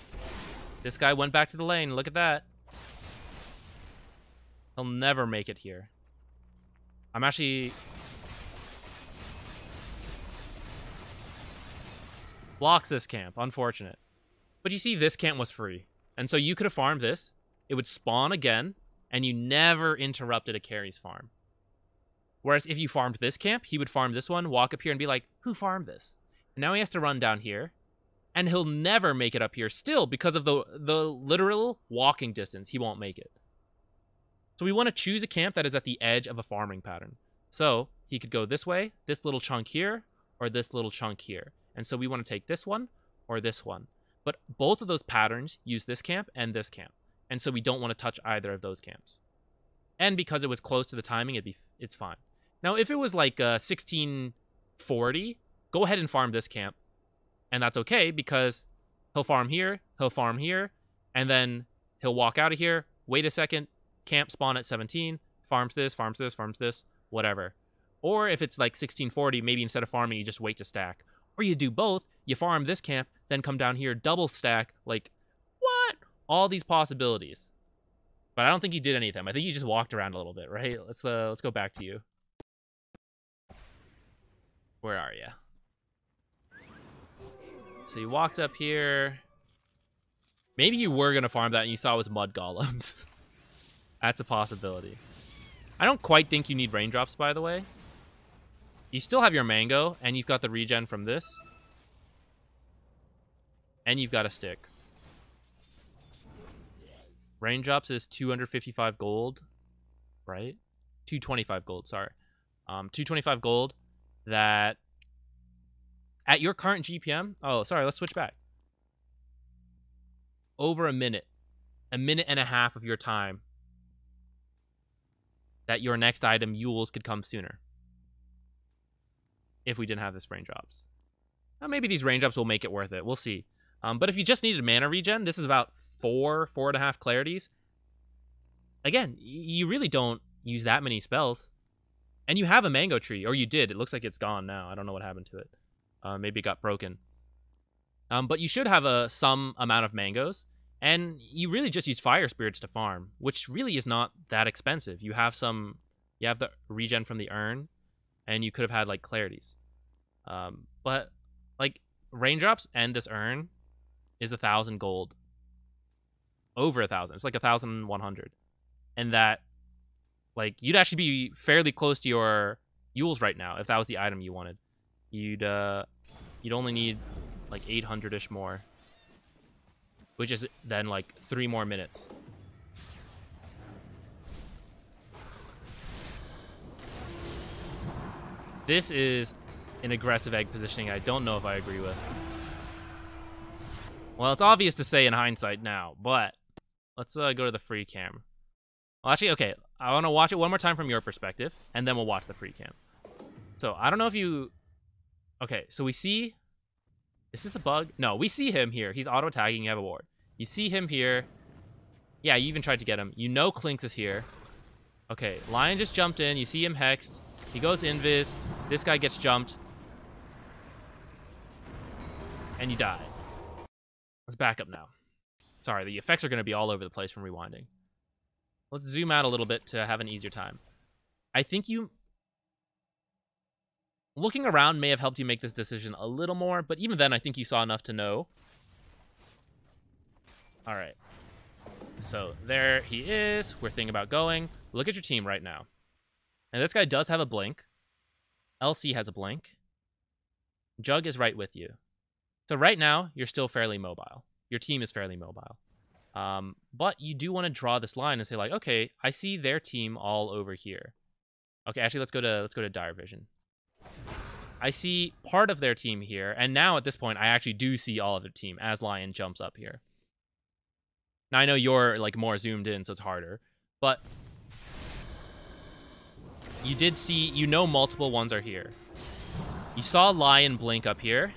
This guy went back to the lane. Look at that. He'll never make it here. I'm actually... Blocks this camp. Unfortunate. But you see, this camp was free. And so you could have farmed this. It would spawn again. And you never interrupted a carry's farm. Whereas if you farmed this camp, he would farm this one, walk up here and be like, who farmed this? And now he has to run down here. And he'll never make it up here still because of the literal walking distance. He won't make it. So we want to choose a camp that is at the edge of a farming pattern. So he could go this way, this little chunk here, or this little chunk here. And so we want to take this one or this one. But both of those patterns use this camp and this camp. And so we don't want to touch either of those camps. And because it was close to the timing, it's fine. Now, if it was like 1640, go ahead and farm this camp. And that's okay because he'll farm here, and then he'll walk out of here, wait a second, camp spawn at 17, farms this, whatever. Or if it's like 1640, maybe instead of farming, you just wait to stack. Or you do both, you farm this camp, then come down here, double stack, like, what? All these possibilities. But I don't think he did any of them. I think he just walked around a little bit, right? Let's go back to you. Where are you? So you walked up here. Maybe you were going to farm that and you saw it was mud golems. That's a possibility. I don't quite think you need raindrops, by the way. You still have your mango, and you've got the regen from this. And you've got a stick. Raindrops is 255 gold, right? 225 gold, sorry. 225 gold that at your current GPM... Oh, sorry, let's switch back. Over a minute and a half of your time that your next item, Yules, could come sooner. If we didn't have this raindrops. Now, maybe these raindrops will make it worth it. We'll see. But if you just needed mana regen, this is about 4.5 clarities. Again, you really don't use that many spells. And you have a mango tree, or you did. It looks like it's gone now. I don't know what happened to it. Maybe it got broken. But you should have some amount of mangoes. And you really just use fire spirits to farm, which really is not that expensive. You have the regen from the urn, and you could have had like clarities. But like raindrops and this urn is 1,000 gold. Over 1,000. It's like 1,100. and that like you'd actually be fairly close to your Yules right now if that was the item you wanted. You'd only need like 800-ish more, which is then like 3 more minutes. This is an aggressive egg positioning I don't know if I agree with. Well, it's obvious to say in hindsight now, but let's go to the free cam. Well, actually, okay, I want to watch it one more time from your perspective, and then we'll watch the free cam. So, I don't know if you... Okay, so we see... Is this a bug? No, we see him here. He's auto-tagging, you have a ward. You see him here. Yeah, you even tried to get him. You know Clinks is here. Okay, Lion just jumped in. You see him hexed. He goes invis. This guy gets jumped. And you die. Let's back up now. Sorry, the effects are going to be all over the place from rewinding. Let's zoom out a little bit to have an easier time. I think you... Looking around may have helped you make this decision a little more, but even then, I think you saw enough to know. All right. So there he is. We're thinking about going. Look at your team right now. And this guy does have a blink. LC has a blink. Jug is right with you. So right now, you're still fairly mobile. Your team is fairly mobile. But you do want to draw this line and say like, okay, I see their team all over here. Okay, actually, let's go to Dire Vision. I see part of their team here, and now at this point, I actually do see all of their team as Lion jumps up here. Now I know you're like more zoomed in, so it's harder, but you did see, you know, multiple ones are here. You saw Lion blink up here,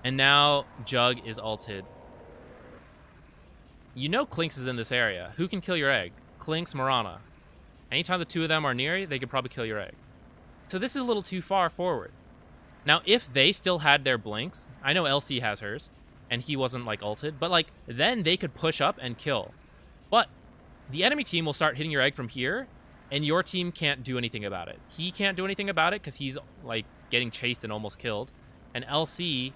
and now Jug is ulted. You know Clinks is in this area. Who can kill your egg? Clinks, Mirana. Anytime the two of them are near you, they could probably kill your egg. So this is a little too far forward. Now, if they still had their blinks, I know LC has hers, and he wasn't, like, ulted, but, like, then they could push up and kill. But the enemy team will start hitting your egg from here, and your team can't do anything about it. He can't do anything about it because he's, like, getting chased and almost killed. And LC,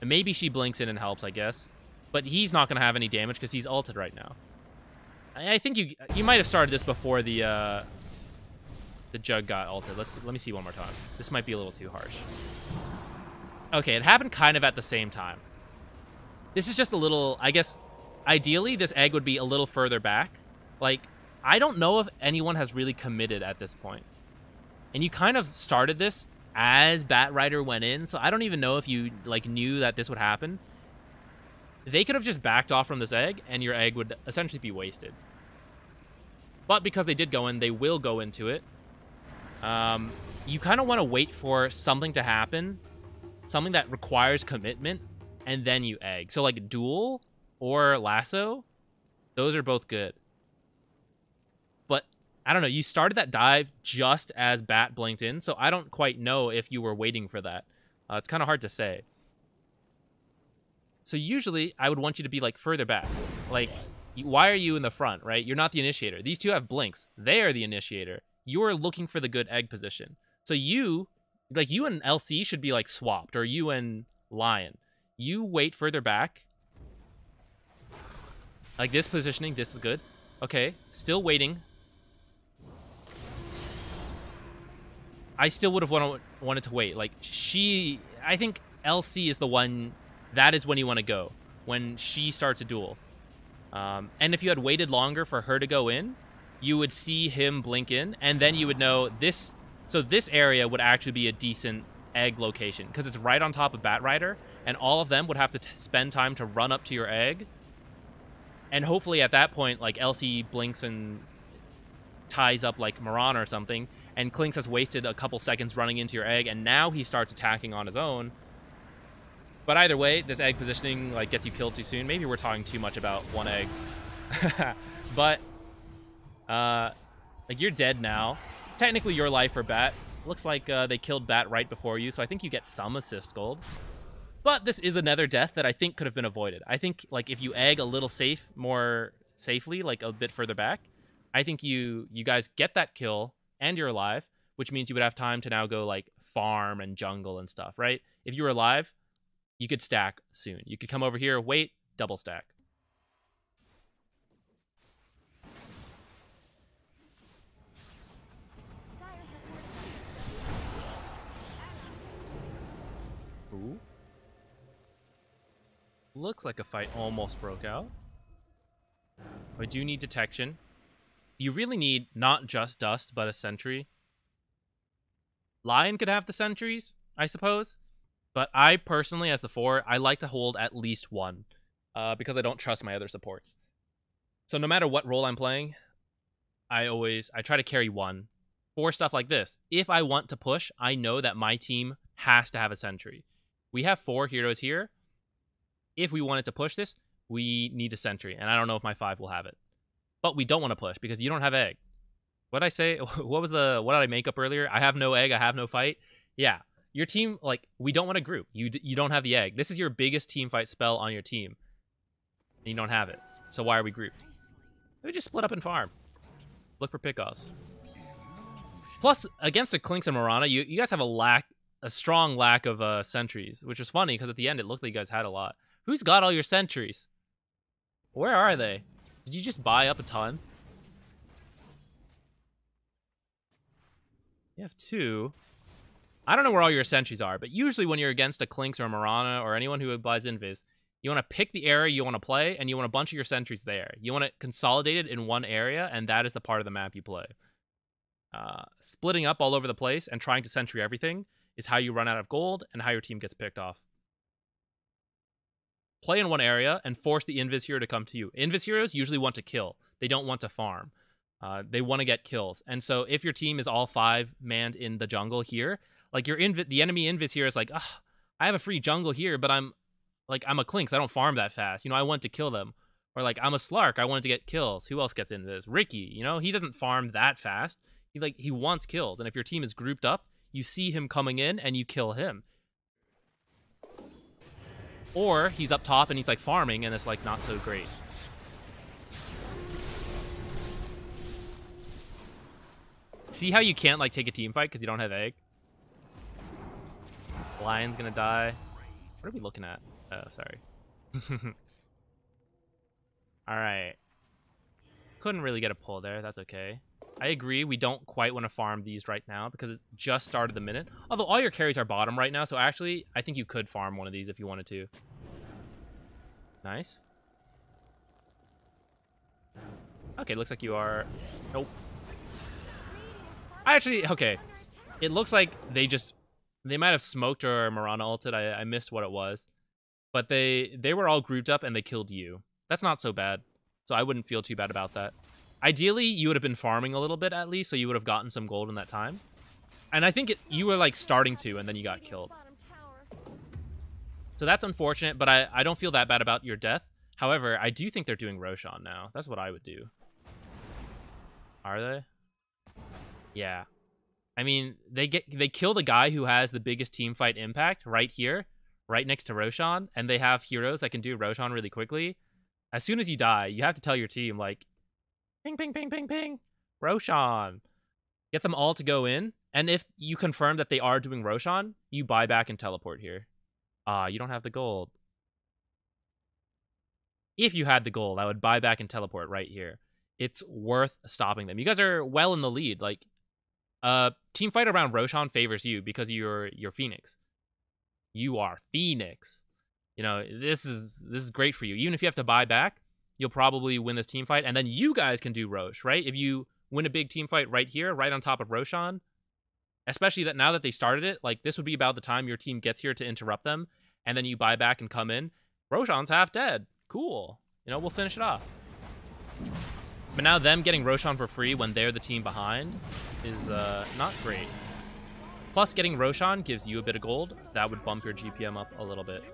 maybe she blinks in and helps, I guess, but he's not going to have any damage because he's ulted right now. I think you might have started this before the Jug got ulted. Let me see one more time. This might be a little too harsh. Okay, it happened kind of at the same time. This is just a little, I guess, ideally this egg would be a little further back. Like, I don't know if anyone has really committed at this point. And you kind of started this as Batrider went in, so I don't even know if you, like, knew that this would happen. They could have just backed off from this egg, and your egg would essentially be wasted. But because they did go in, they will go into it. You kind of want to wait for something to happen, something that requires commitment, and then you egg. So like duel or lasso, those are both good. But I don't know, you started that dive just as Bat blinked in, so I don't quite know if you were waiting for that. It's kind of hard to say. So usually I would want you to be like further back. Like, why are you in the front, right? You're not the initiator. These two have blinks. They are the initiator. You're looking for the good egg position. So you and LC should be like swapped, or you and Lion. You wait further back. Like this positioning, this is good. Okay, still waiting. I still would have wanted to wait. Like I think LC is the one, that is when you want to go. When she starts a duel. And if you had waited longer for her to go in, you would see him blink in, and then you would know this. So this area would actually be a decent egg location because it's right on top of Batrider, and all of them would have to spend time to run up to your egg. And hopefully at that point, like LC blinks and ties up like Mirana or something, and Clinks has wasted a couple seconds running into your egg, and now he starts attacking on his own. But either way, this egg positioning like gets you killed too soon. Maybe we're talking too much about one egg. But like you're dead now. Technically your life for Bat. Looks like they killed Bat right before you, so I think you get some assist gold. But this is another death that I think could have been avoided. I think like if you egg a little more safely, like a bit further back, I think you guys get that kill and you're alive, which means you would have time to now go like farm and jungle and stuff, right? If you were alive, you could stack soon. You could come over here, wait, double stack. Looks like a fight almost broke out. I do need detection. You really need not just dust, but a sentry. Lion could have the sentries, I suppose. But I personally, as the 4, I like to hold at least one. Because I don't trust my other supports. So no matter what role I'm playing, I try to carry one. For stuff like this, if I want to push, I know that my team has to have a sentry. We have 4 heroes here. If we wanted to push this, we need a sentry. And I don't know if my 5 will have it. But we don't want to push because you don't have egg. What did I say? What did I make up earlier? I have no egg, I have no fight. Yeah. Your team, like, we don't want to group. You don't have the egg. This is your biggest team fight spell on your team. And you don't have it. So why are we grouped? We just split up and farm. Look for pickoffs. Plus, against the Clinks and Mirana, you guys have a strong lack of sentries, which was funny because at the end it looked like you guys had a lot. Who's got all your sentries? Where are they? Did you just buy up a ton? You have 2. I don't know where all your sentries are, but usually when you're against a Clinks or a Mirana or anyone who buys Invis, you want to pick the area you want to play, and you want a bunch of your sentries there. You want it consolidated in one area, and that is the part of the map you play. Splitting up all over the place and trying to sentry everything is how you run out of gold and how your team gets picked off. Play in one area and force the Invis hero to come to you. Invis heroes usually want to kill. They don't want to farm. They want to get kills. And so if your team is all 5-manned in the jungle here, like the enemy Invis hero is like, ugh, I have a free jungle here, but I'm a Clinks. I don't farm that fast. You know, I want to kill them. Or like, I'm a Slark. I wanted to get kills. Who else gets into this? Ricky, you know, he doesn't farm that fast. He wants kills. And if your team is grouped up, you see him coming in and you kill him. Or he's up top and he's like farming and it's like not so great. See how you can't like take a team fight because you don't have egg? Lion's gonna die. What are we looking at? Oh, sorry. Alright. Couldn't really get a pull there. That's okay. I agree, we don't quite want to farm these right now because it just started the minute. Although all your carries are bottom right now, so actually, I think you could farm one of these if you wanted to. Nice. Okay, looks like you are... Nope. Okay. It looks like they might have smoked or Mirana ulted. I missed what it was. But they were all grouped up and they killed you. That's not so bad. So I wouldn't feel too bad about that. Ideally, you would have been farming a little bit at least, so you would have gotten some gold in that time. And I think you were like starting to, and then you got killed. So that's unfortunate, but I don't feel that bad about your death. However, I do think they're doing Roshan now. That's what I would do. Are they? Yeah. I mean, they kill the guy who has the biggest team fight impact right here, right next to Roshan, and they have heroes that can do Roshan really quickly. As soon as you die, you have to tell your team, like, ping, ping, ping, ping, ping, Roshan. Get them all to go in, and if you confirm that they are doing Roshan, you buy back and teleport here. You don't have the gold. If you had the gold, I would buy back and teleport right here. It's worth stopping them. You guys are well in the lead. Like, team fight around Roshan favors you because you're Phoenix. You are Phoenix. You know, this is great for you. Even if you have to buy back, you'll probably win this team fight, and then you guys can do Rosh, right? If you win a big team fight right here, right on top of Roshan, especially that now that they started it, like, this would be about the time your team gets here to interrupt them, and then you buy back and come in. Roshan's half dead. Cool. You know, we'll finish it off. But now them getting Roshan for free when they're the team behind is not great. Plus, getting Roshan gives you a bit of gold. That would bump your GPM up a little bit.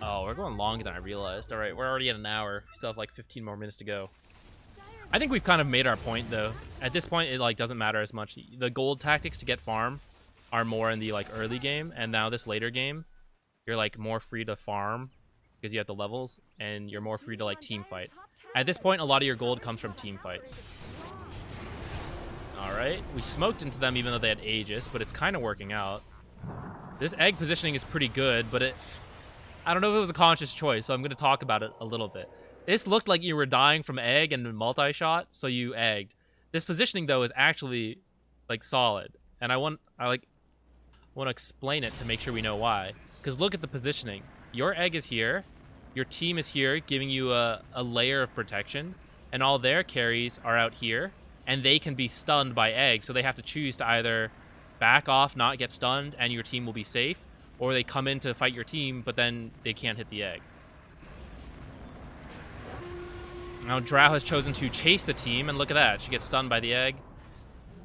Oh, we're going longer than I realized. All right, we're already at an hour. We still have like 15 more minutes to go. I think we've kind of made our point, though. At this point, it like doesn't matter as much. The gold tactics to get farm are more in the like early game, and now this later game, you're like more free to farm because you have the levels, and you're more free to like team fight. At this point, a lot of your gold comes from team fights. All right, we smoked into them even though they had Aegis, but it's kind of working out. This egg positioning is pretty good, but I don't know if it was a conscious choice, so I'm going to talk about it a little bit. This looked like you were dying from egg and multi-shot, so you egged. This positioning, though, is actually, like, solid. And want to explain it to make sure we know why. Because look at the positioning. Your egg is here. Your team is here, giving you a layer of protection. And all their carries are out here. And they can be stunned by egg. So they have to choose to either back off, not get stunned, and your team will be safe. Or they come in to fight your team, but then they can't hit the egg. Now Drow has chosen to chase the team, and look at that. She gets stunned by the egg.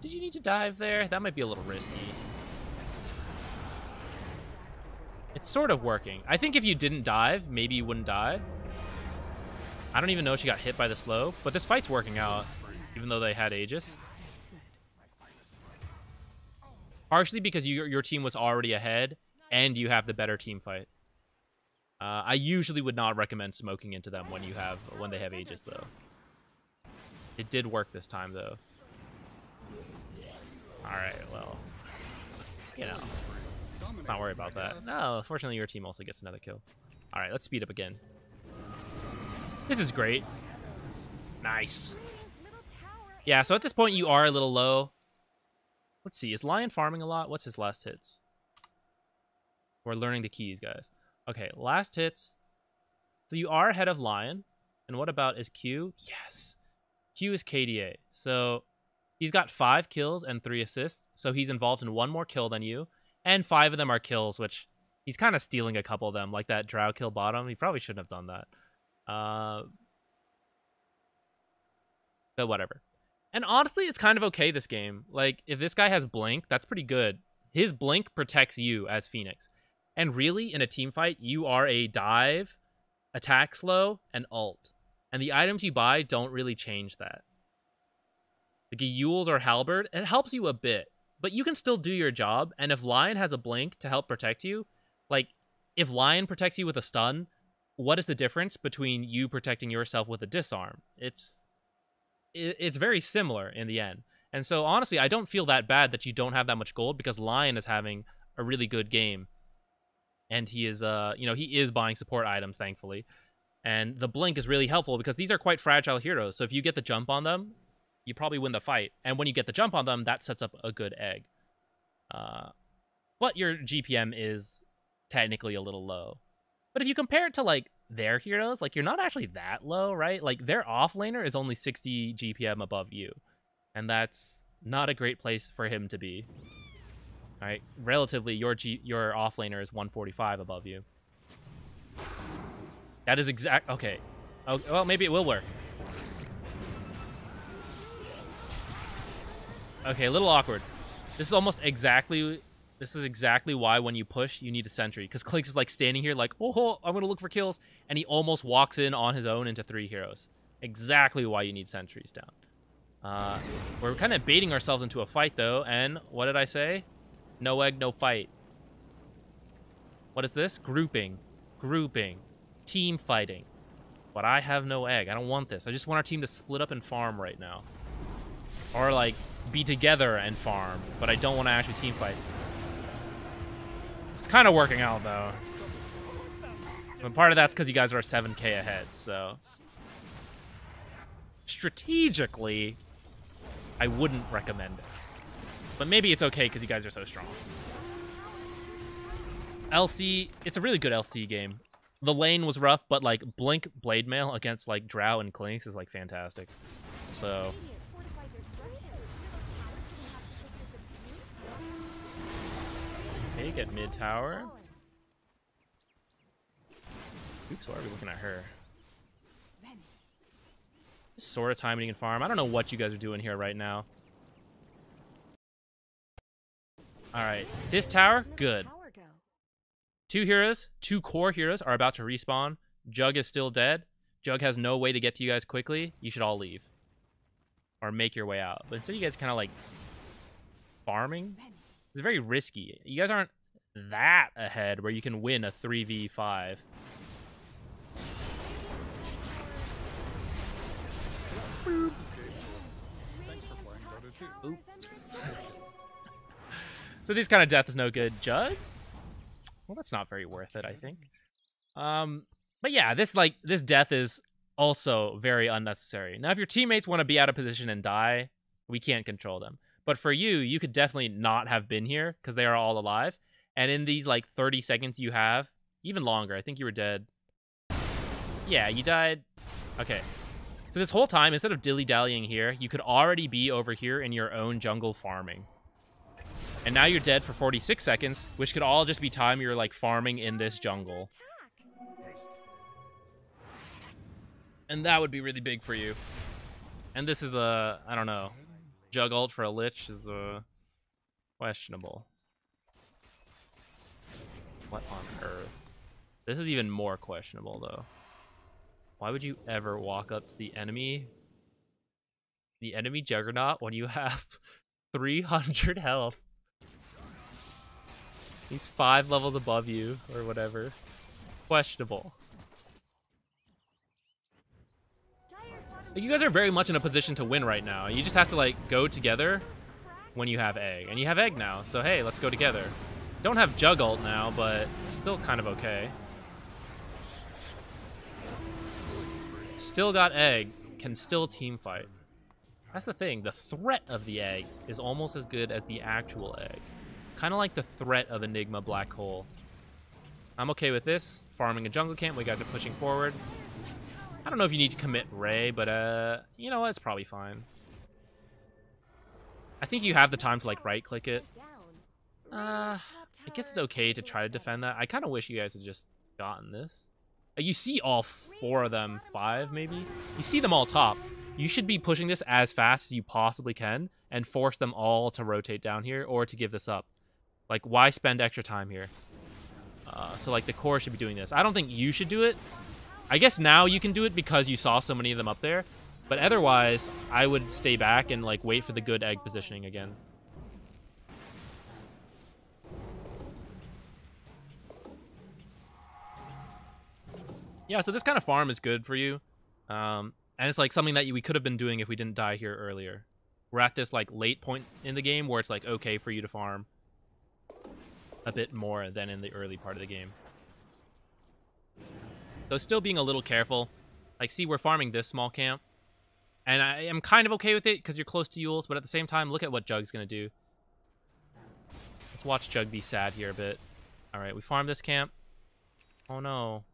Did you need to dive there? That might be a little risky. It's sort of working. I think if you didn't dive, maybe you wouldn't die. I don't even know if she got hit by the slow, but this fight's working out, even though they had Aegis. Partially because your team was already ahead, and you have the better team fight. I usually would not recommend smoking into them when they have Aegis, though. It did work this time, though. Alright, well, you know, not worry about that. No, fortunately your team also gets another kill. Alright, let's speed up again. This is great. Nice. Yeah, so at this point you are a little low. Let's see, is Lion farming a lot? What's his last hits? We're learning the keys, guys. Okay, last hits. So you are ahead of Lion. And what about is Q? Yes. Q is KDA. So he's got 5 kills and 3 assists. So he's involved in 1 more kill than you. And 5 of them are kills, which he's kind of stealing a couple of them. Like that Drow kill bottom. He probably shouldn't have done that. But whatever. And honestly, it's kind of okay this game. Like, if this guy has Blink, that's pretty good. His Blink protects you as Phoenix. And really, in a team fight, you are a dive, attack slow, and ult. And the items you buy don't really change that. Like a Yule's or Halberd, it helps you a bit. But you can still do your job, and if Lion has a Blink to help protect you, like, if Lion protects you with a stun, what is the difference between you protecting yourself with a disarm? It's very similar in the end. And so, honestly, I don't feel that bad that you don't have that much gold, because Lion is having a really good game. And he is, he is buying support items, thankfully. And the Blink is really helpful because these are quite fragile heroes. So if you get the jump on them, you probably win the fight. And when you get the jump on them, that sets up a good egg. But your GPM is technically a little low. But if you compare it to, like, their heroes, like, you're not actually that low, right? Like, their offlaner is only 60 GPM above you. And that's not a great place for him to be. All right, relatively, your offlaner is 145 above you. That is exact. Okay. Oh, well, maybe it will work. Okay, a little awkward. This is almost exactly. This is exactly why when you push, you need a sentry. Because Clinks is like standing here, like, oh, I'm gonna look for kills, and he almost walks in on his own into 3 heroes. Exactly why you need sentries down. We're kind of baiting ourselves into a fight though, and what did I say? No egg, no fight. What is this? Grouping. Grouping. Team fighting. But I have no egg. I don't want this. I just want our team to split up and farm right now. Or, like, be together and farm. But I don't want to actually team fight. It's kind of working out, though. And part of that's because you guys are 7k ahead, so... Strategically, I wouldn't recommend it. But maybe it's okay because you guys are so strong. LC, it's a really good LC game. The lane was rough, but like Blink Blade Mail against like Drow and Clinks is like fantastic. So okay, get mid tower. Oops, why are we looking at her? Sort of timing and farm. I don't know what you guys are doing here right now. Alright, this tower, good. 2 heroes, 2 core heroes are about to respawn. Jug is still dead. Jug has no way to get to you guys quickly. You should all leave. Or make your way out. But instead you guys kind of like farming. It's very risky. You guys aren't that ahead where you can win a 3v5. Oops. So this kind of death is no good. Jug? Well, that's not very worth it, I think. But yeah, this death is also very unnecessary. Now, if your teammates want to be out of position and die, we can't control them. But for you, you could definitely not have been here because they are all alive. And in these like 30 seconds you have, even longer, I think you were dead. Yeah, you died. Okay. So this whole time, instead of dilly-dallying here, you could already be over here in your own jungle farming. And now you're dead for 46 seconds, which could all just be time you're like farming in this jungle. And that would be really big for you. And this is a, I don't know, Jug ult for a Lich is questionable. What on earth? This is even more questionable though. Why would you ever walk up to the enemy Juggernaut when you have 300 health? He's 5 levels above you or whatever. Questionable. Like, you guys are very much in a position to win right now. You just have to like go together when you have egg. And you have egg now, so hey, let's go together. Don't have Jug ult now, but it's still kind of okay. Still got egg, can still team fight. That's the thing, the threat of the egg is almost as good as the actual egg. Kind of like the threat of Enigma Black Hole. I'm okay with this. Farming a jungle camp, we guys are pushing forward. I don't know if you need to commit Ray, but you know what, it's probably fine. I think you have the time to like right click it. I guess it's okay to try to defend that. I kind of wish you guys had just gotten this. You see all 4 of them, 5 maybe? You see them all top. You should be pushing this as fast as you possibly can and force them all to rotate down here or to give this up. Like, why spend extra time here? So, like, the core should be doing this. I don't think you should do it. I guess now you can do it because you saw so many of them up there. But otherwise, I would stay back and, like, wait for the good egg positioning again. Yeah, so this kind of farm is good for you. And it's like something that we could have been doing if we didn't die here earlier. We're at this like late point in the game where it's like okay for you to farm a bit more than in the early part of the game. So still being a little careful. Like, see, we're farming this small camp. And I am kind of okay with it because you're close to Yules, but at the same time, look at what Jug's going to do. Let's watch Jug be sad here a bit. All right, we farmed this camp. Oh, no.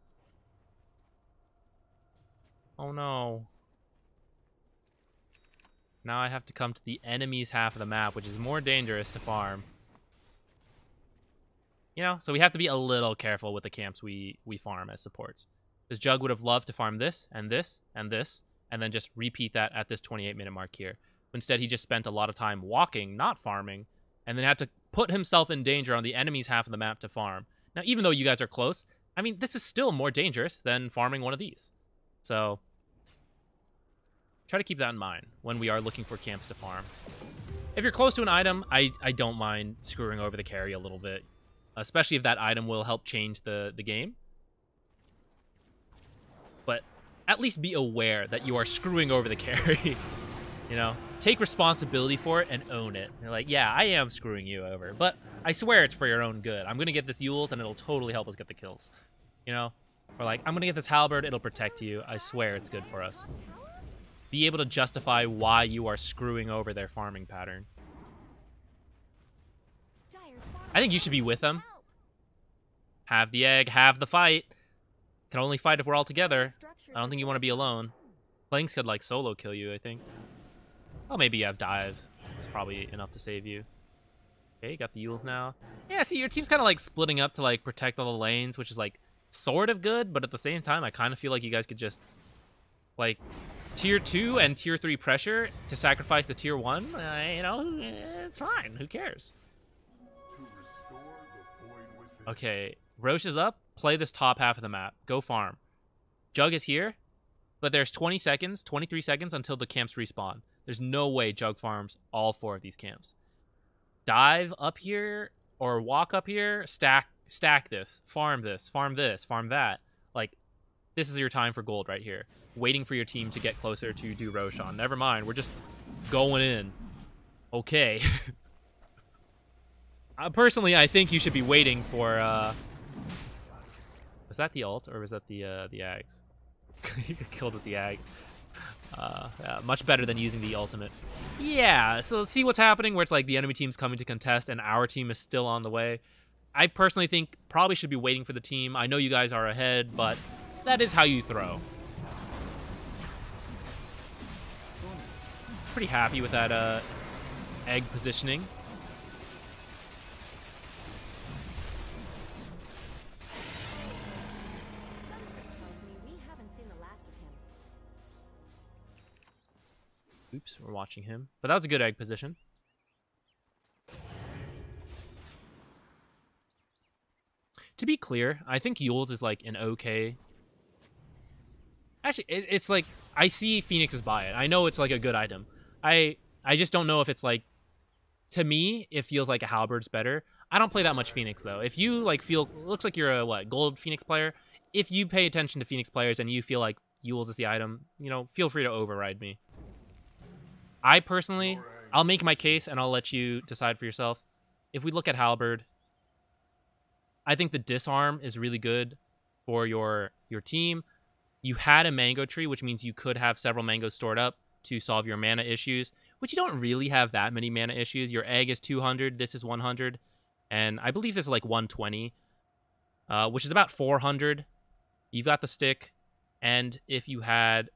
Oh no. Now I have to come to the enemy's half of the map, which is more dangerous to farm. You know, so we have to be a little careful with the camps we farm as supports. Because Jug would have loved to farm this, and this, and this, and then just repeat that at this 28-minute mark here. Instead, he just spent a lot of time walking, not farming, and then had to put himself in danger on the enemy's half of the map to farm. Now, even though you guys are close, I mean, this is still more dangerous than farming one of these. So try to keep that in mind when we are looking for camps to farm. If you're close to an item, I don't mind screwing over the carry a little bit, especially if that item will help change the game. But at least be aware that you are screwing over the carry. You know, take responsibility for it and own it. You're like, yeah, I am screwing you over, but I swear it's for your own good. I'm going to get this Yules and it'll totally help us get the kills. You know, or like, I'm going to get this Halberd, it'll protect you. I swear it's good for us. Be able to justify why you are screwing over their farming pattern. I think you should be with them. Have the egg, have the fight. Can only fight if we're all together. I don't think you want to be alone. Planks could like solo kill you, I think. Oh, maybe you have dive. It's probably enough to save you. Okay, you got the Yules now. Yeah, see, your team's kind of like splitting up to like protect all the lanes, which is like sort of good, but at the same time, I kind of feel like you guys could just like tier 2 and tier 3 pressure to sacrifice the tier 1. You know, it's fine. Who cares? Okay, Roche is up. Play this top half of the map. Go farm. Jug is here, but there's 20 seconds, 23 seconds until the camps respawn. There's no way Jug farms all 4 of these camps. Dive up here or walk up here, stack this, farm this, farm this, farm that. Like, this is your time for gold right here. Waiting for your team to get closer to do Roshan. Never mind, we're just going in. Okay. Personally, I think you should be waiting for, was that the ult or was that the Ags? You got killed with the Ags. Much better than using the ultimate. Yeah, so see what's happening where it's like the enemy team's coming to contest and our team is still on the way. I personally think probably should be waiting for the team. I know you guys are ahead, but that is how you throw. Pretty happy with that egg positioning. Something tells me we haven't seen the last of him. Oops, we're watching him. But that was a good egg position. To be clear, I think Yules is like an okay. Actually, it's like I see Phoenix's buy it. I know it's like a good item. I just don't know if it's like, to me, it feels like a Halberd's better. I don't play that much Phoenix though. If you like looks like you're a what, gold Phoenix player. If you pay attention to Phoenix players and you feel like Yules is the item, you know, feel free to override me. I personally, I'll make my case and I'll let you decide for yourself. If we look at Halberd, I think the disarm is really good for your team. You had a mango tree, which means you could have several mangoes stored up to solve your mana issues, which you don't really have that many mana issues. Your egg is 200, this is 100, and I believe this is like 120, which is about 400. You've got the stick, and if you had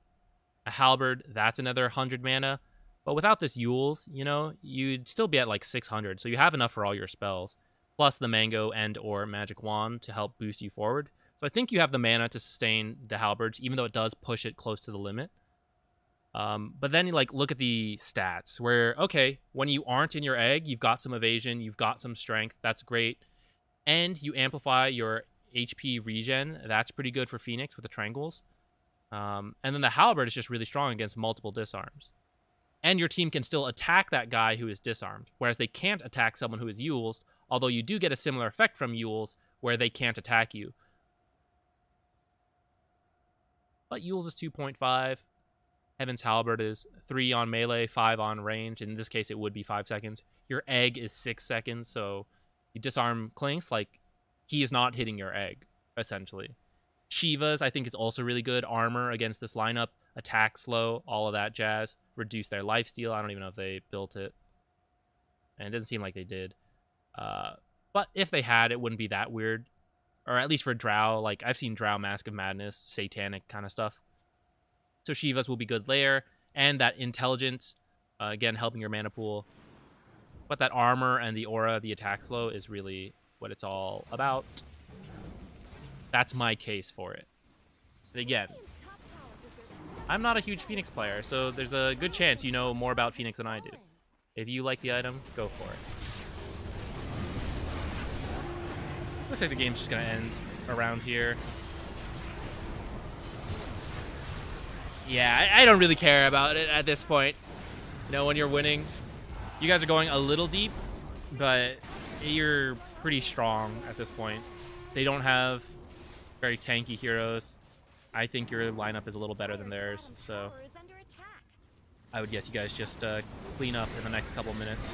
a halberd, that's another 100 mana. But without this Yules, you know, you'd still be at like 600, so you have enough for all your spells, plus the mango and or magic wand to help boost you forward. So I think you have the mana to sustain the halberds, even though it does push it close to the limit. But then you like look at the stats where, okay, when you aren't in your egg, you've got some evasion, you've got some strength, that's great. And you amplify your HP regen, that's pretty good for Phoenix with the triangles. And then the halberd is just really strong against multiple disarms. And your team can still attack that guy who is disarmed, whereas they can't attack someone who is Yules, although you do get a similar effect from Yules where they can't attack you. But Yules is 2.5. Heaven's Halberd is 3 on melee, 5 on range. In this case, it would be 5 seconds. Your egg is 6 seconds, so you disarm Clinks, like, he is not hitting your egg, essentially. Shiva's, I think, is also really good. Armor against this lineup, attack slow, all of that jazz. Reduce their lifesteal. I don't even know if they built it. And it doesn't seem like they did. But if they had, it wouldn't be that weird. Or at least for Drow, like, I've seen Drow Mask of Madness, satanic kind of stuff. So Shiva's will be good there. And that intelligence, again, helping your mana pool. But that armor and the aura, the attack slow, is really what it's all about. That's my case for it. But again, I'm not a huge Phoenix player, so there's a good chance you know more about Phoenix than I do. If you like the item, go for it. Looks like the game's just going to end around here. Yeah, I don't really care about it at this point. You know, when you're winning, you guys are going a little deep, but you're pretty strong at this point. They don't have very tanky heroes. I think your lineup is a little better than theirs, so I would guess you guys just clean up in the next couple minutes.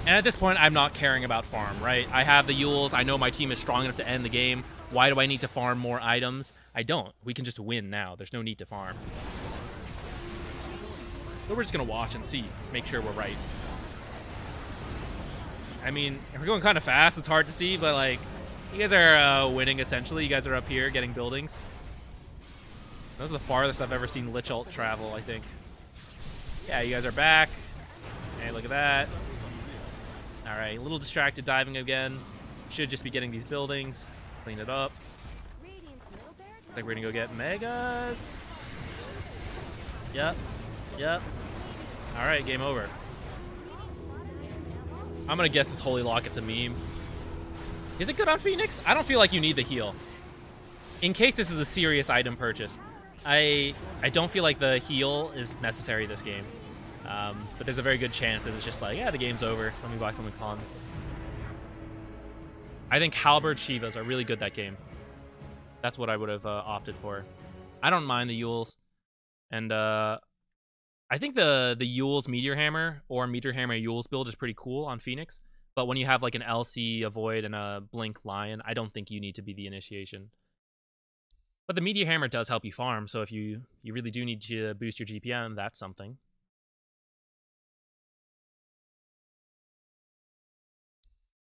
And at this point, I'm not caring about farm, right? I have the Yules. I know my team is strong enough to end the game. Why do I need to farm more items? I don't. We can just win now. There's no need to farm. So we're just going to watch and see. Make sure we're right. I mean, if we're going kind of fast, it's hard to see, but, like, you guys are winning, essentially. You guys are up here getting buildings. Those are the farthest I've ever seen Lich Ult travel, I think. Yeah, you guys are back. Hey, look at that. All right, a little distracted diving again. Should just be getting these buildings. Clean it up. Looks like we're going to go get Megas. Yep. Yep. All right, game over. I'm going to guess this Holy Locket's a meme. Is it good on Phoenix? I don't feel like you need the heal. In case this is a serious item purchase, I don't feel like the heal is necessary this game. But there's a very good chance that it's just like, yeah, the game's over. Let me buy something fun. I think Halberd Shivas are really good that game. That's what I would have opted for. I don't mind the Yules. And I think the Yules Meteor Hammer or Meteor Hammer Yules build is pretty cool on Phoenix. But when you have like an LC, a Void, and a Blink Lion, I don't think you need to be the initiation. But the Meteor Hammer does help you farm, so if you really do need to boost your GPM, that's something.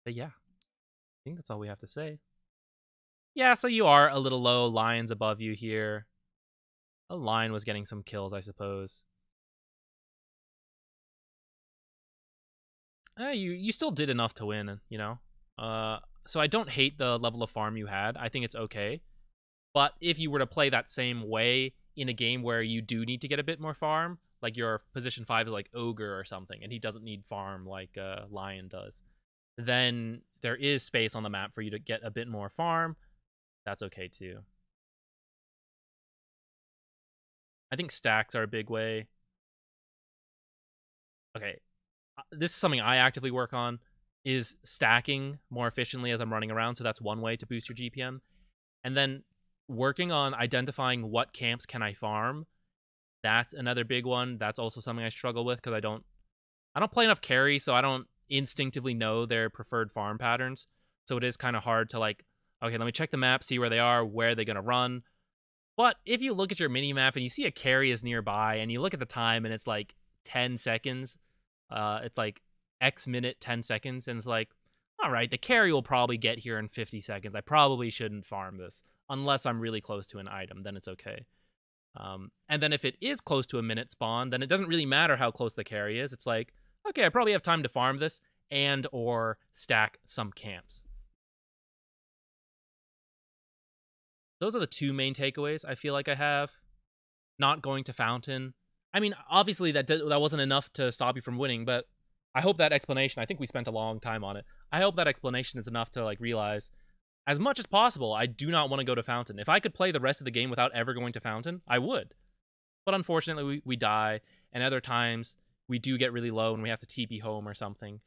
But yeah, I think that's all we have to say. Yeah, so you are a little low. Lion's above you here. A lion was getting some kills, I suppose. You still did enough to win, you know? So I don't hate the level of farm you had. I think it's okay. But if you were to play that same way in a game where you do need to get a bit more farm, like your position 5 is like Ogre or something, and he doesn't need farm like Lion does, then there is space on the map for you to get a bit more farm. That's okay too. I think stacks are a big way. Okay, this is something I actively work on, is stacking more efficiently as I'm running around, so that's one way to boost your GPM. And then working on identifying what camps can I farm. That's another big one. That's also something I struggle with because I don't play enough carry, so I don't instinctively know their preferred farm patterns. So it is kind of hard to like, okay, let me check the map, see where they are, where they're gonna run. But if you look at your mini map and you see a carry is nearby, and you look at the time and it's like 10 seconds, it's like X minute 10 seconds, and it's like, all right, the carry will probably get here in 50 seconds. I probably shouldn't farm this unless I'm really close to an item. Then it's okay. And then if it is close to a minute spawn, then it doesn't really matter how close the carry is. It's like, okay, I probably have time to farm this and or stack some camps. Those are the two main takeaways I feel like I have. Not going to Fountain. I mean, obviously that wasn't enough to stop you from winning, but I hope that explanation, I think we spent a long time on it. I hope that explanation is enough to like realize, as much as possible, I do not want to go to Fountain. If I could play the rest of the game without ever going to Fountain, I would. But unfortunately, we die, and other times we do get really low and we have to TP home or something.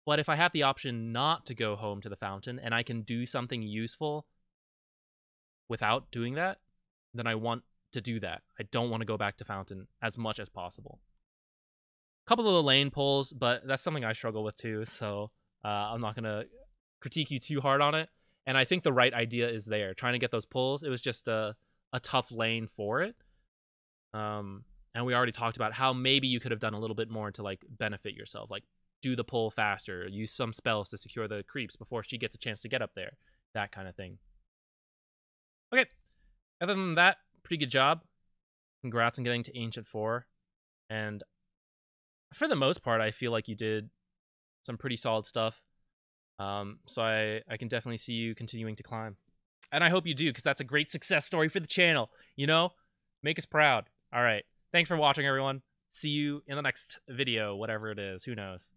But if I have the option not to go home to the Fountain and I can do something useful without doing that, then I want to do that. I don't want to go back to Fountain as much as possible. Couple of the lane pulls, but that's something I struggle with too, so I'm not going to critique you too hard on it. And I think the right idea is there. Trying to get those pulls, it was just a tough lane for it. And we already talked about how maybe you could have done a little bit more to like benefit yourself, like do the pull faster, use some spells to secure the creeps before she gets a chance to get up there, that kind of thing. Okay, other than that, pretty good job. Congrats on getting to Ancient 4. And for the most part, I feel like you did some pretty solid stuff. So I can definitely see you continuing to climb. And I hope you do, because that's a great success story for the channel, you know? Make us proud. All right. Thanks for watching, everyone. See you in the next video, whatever it is. Who knows?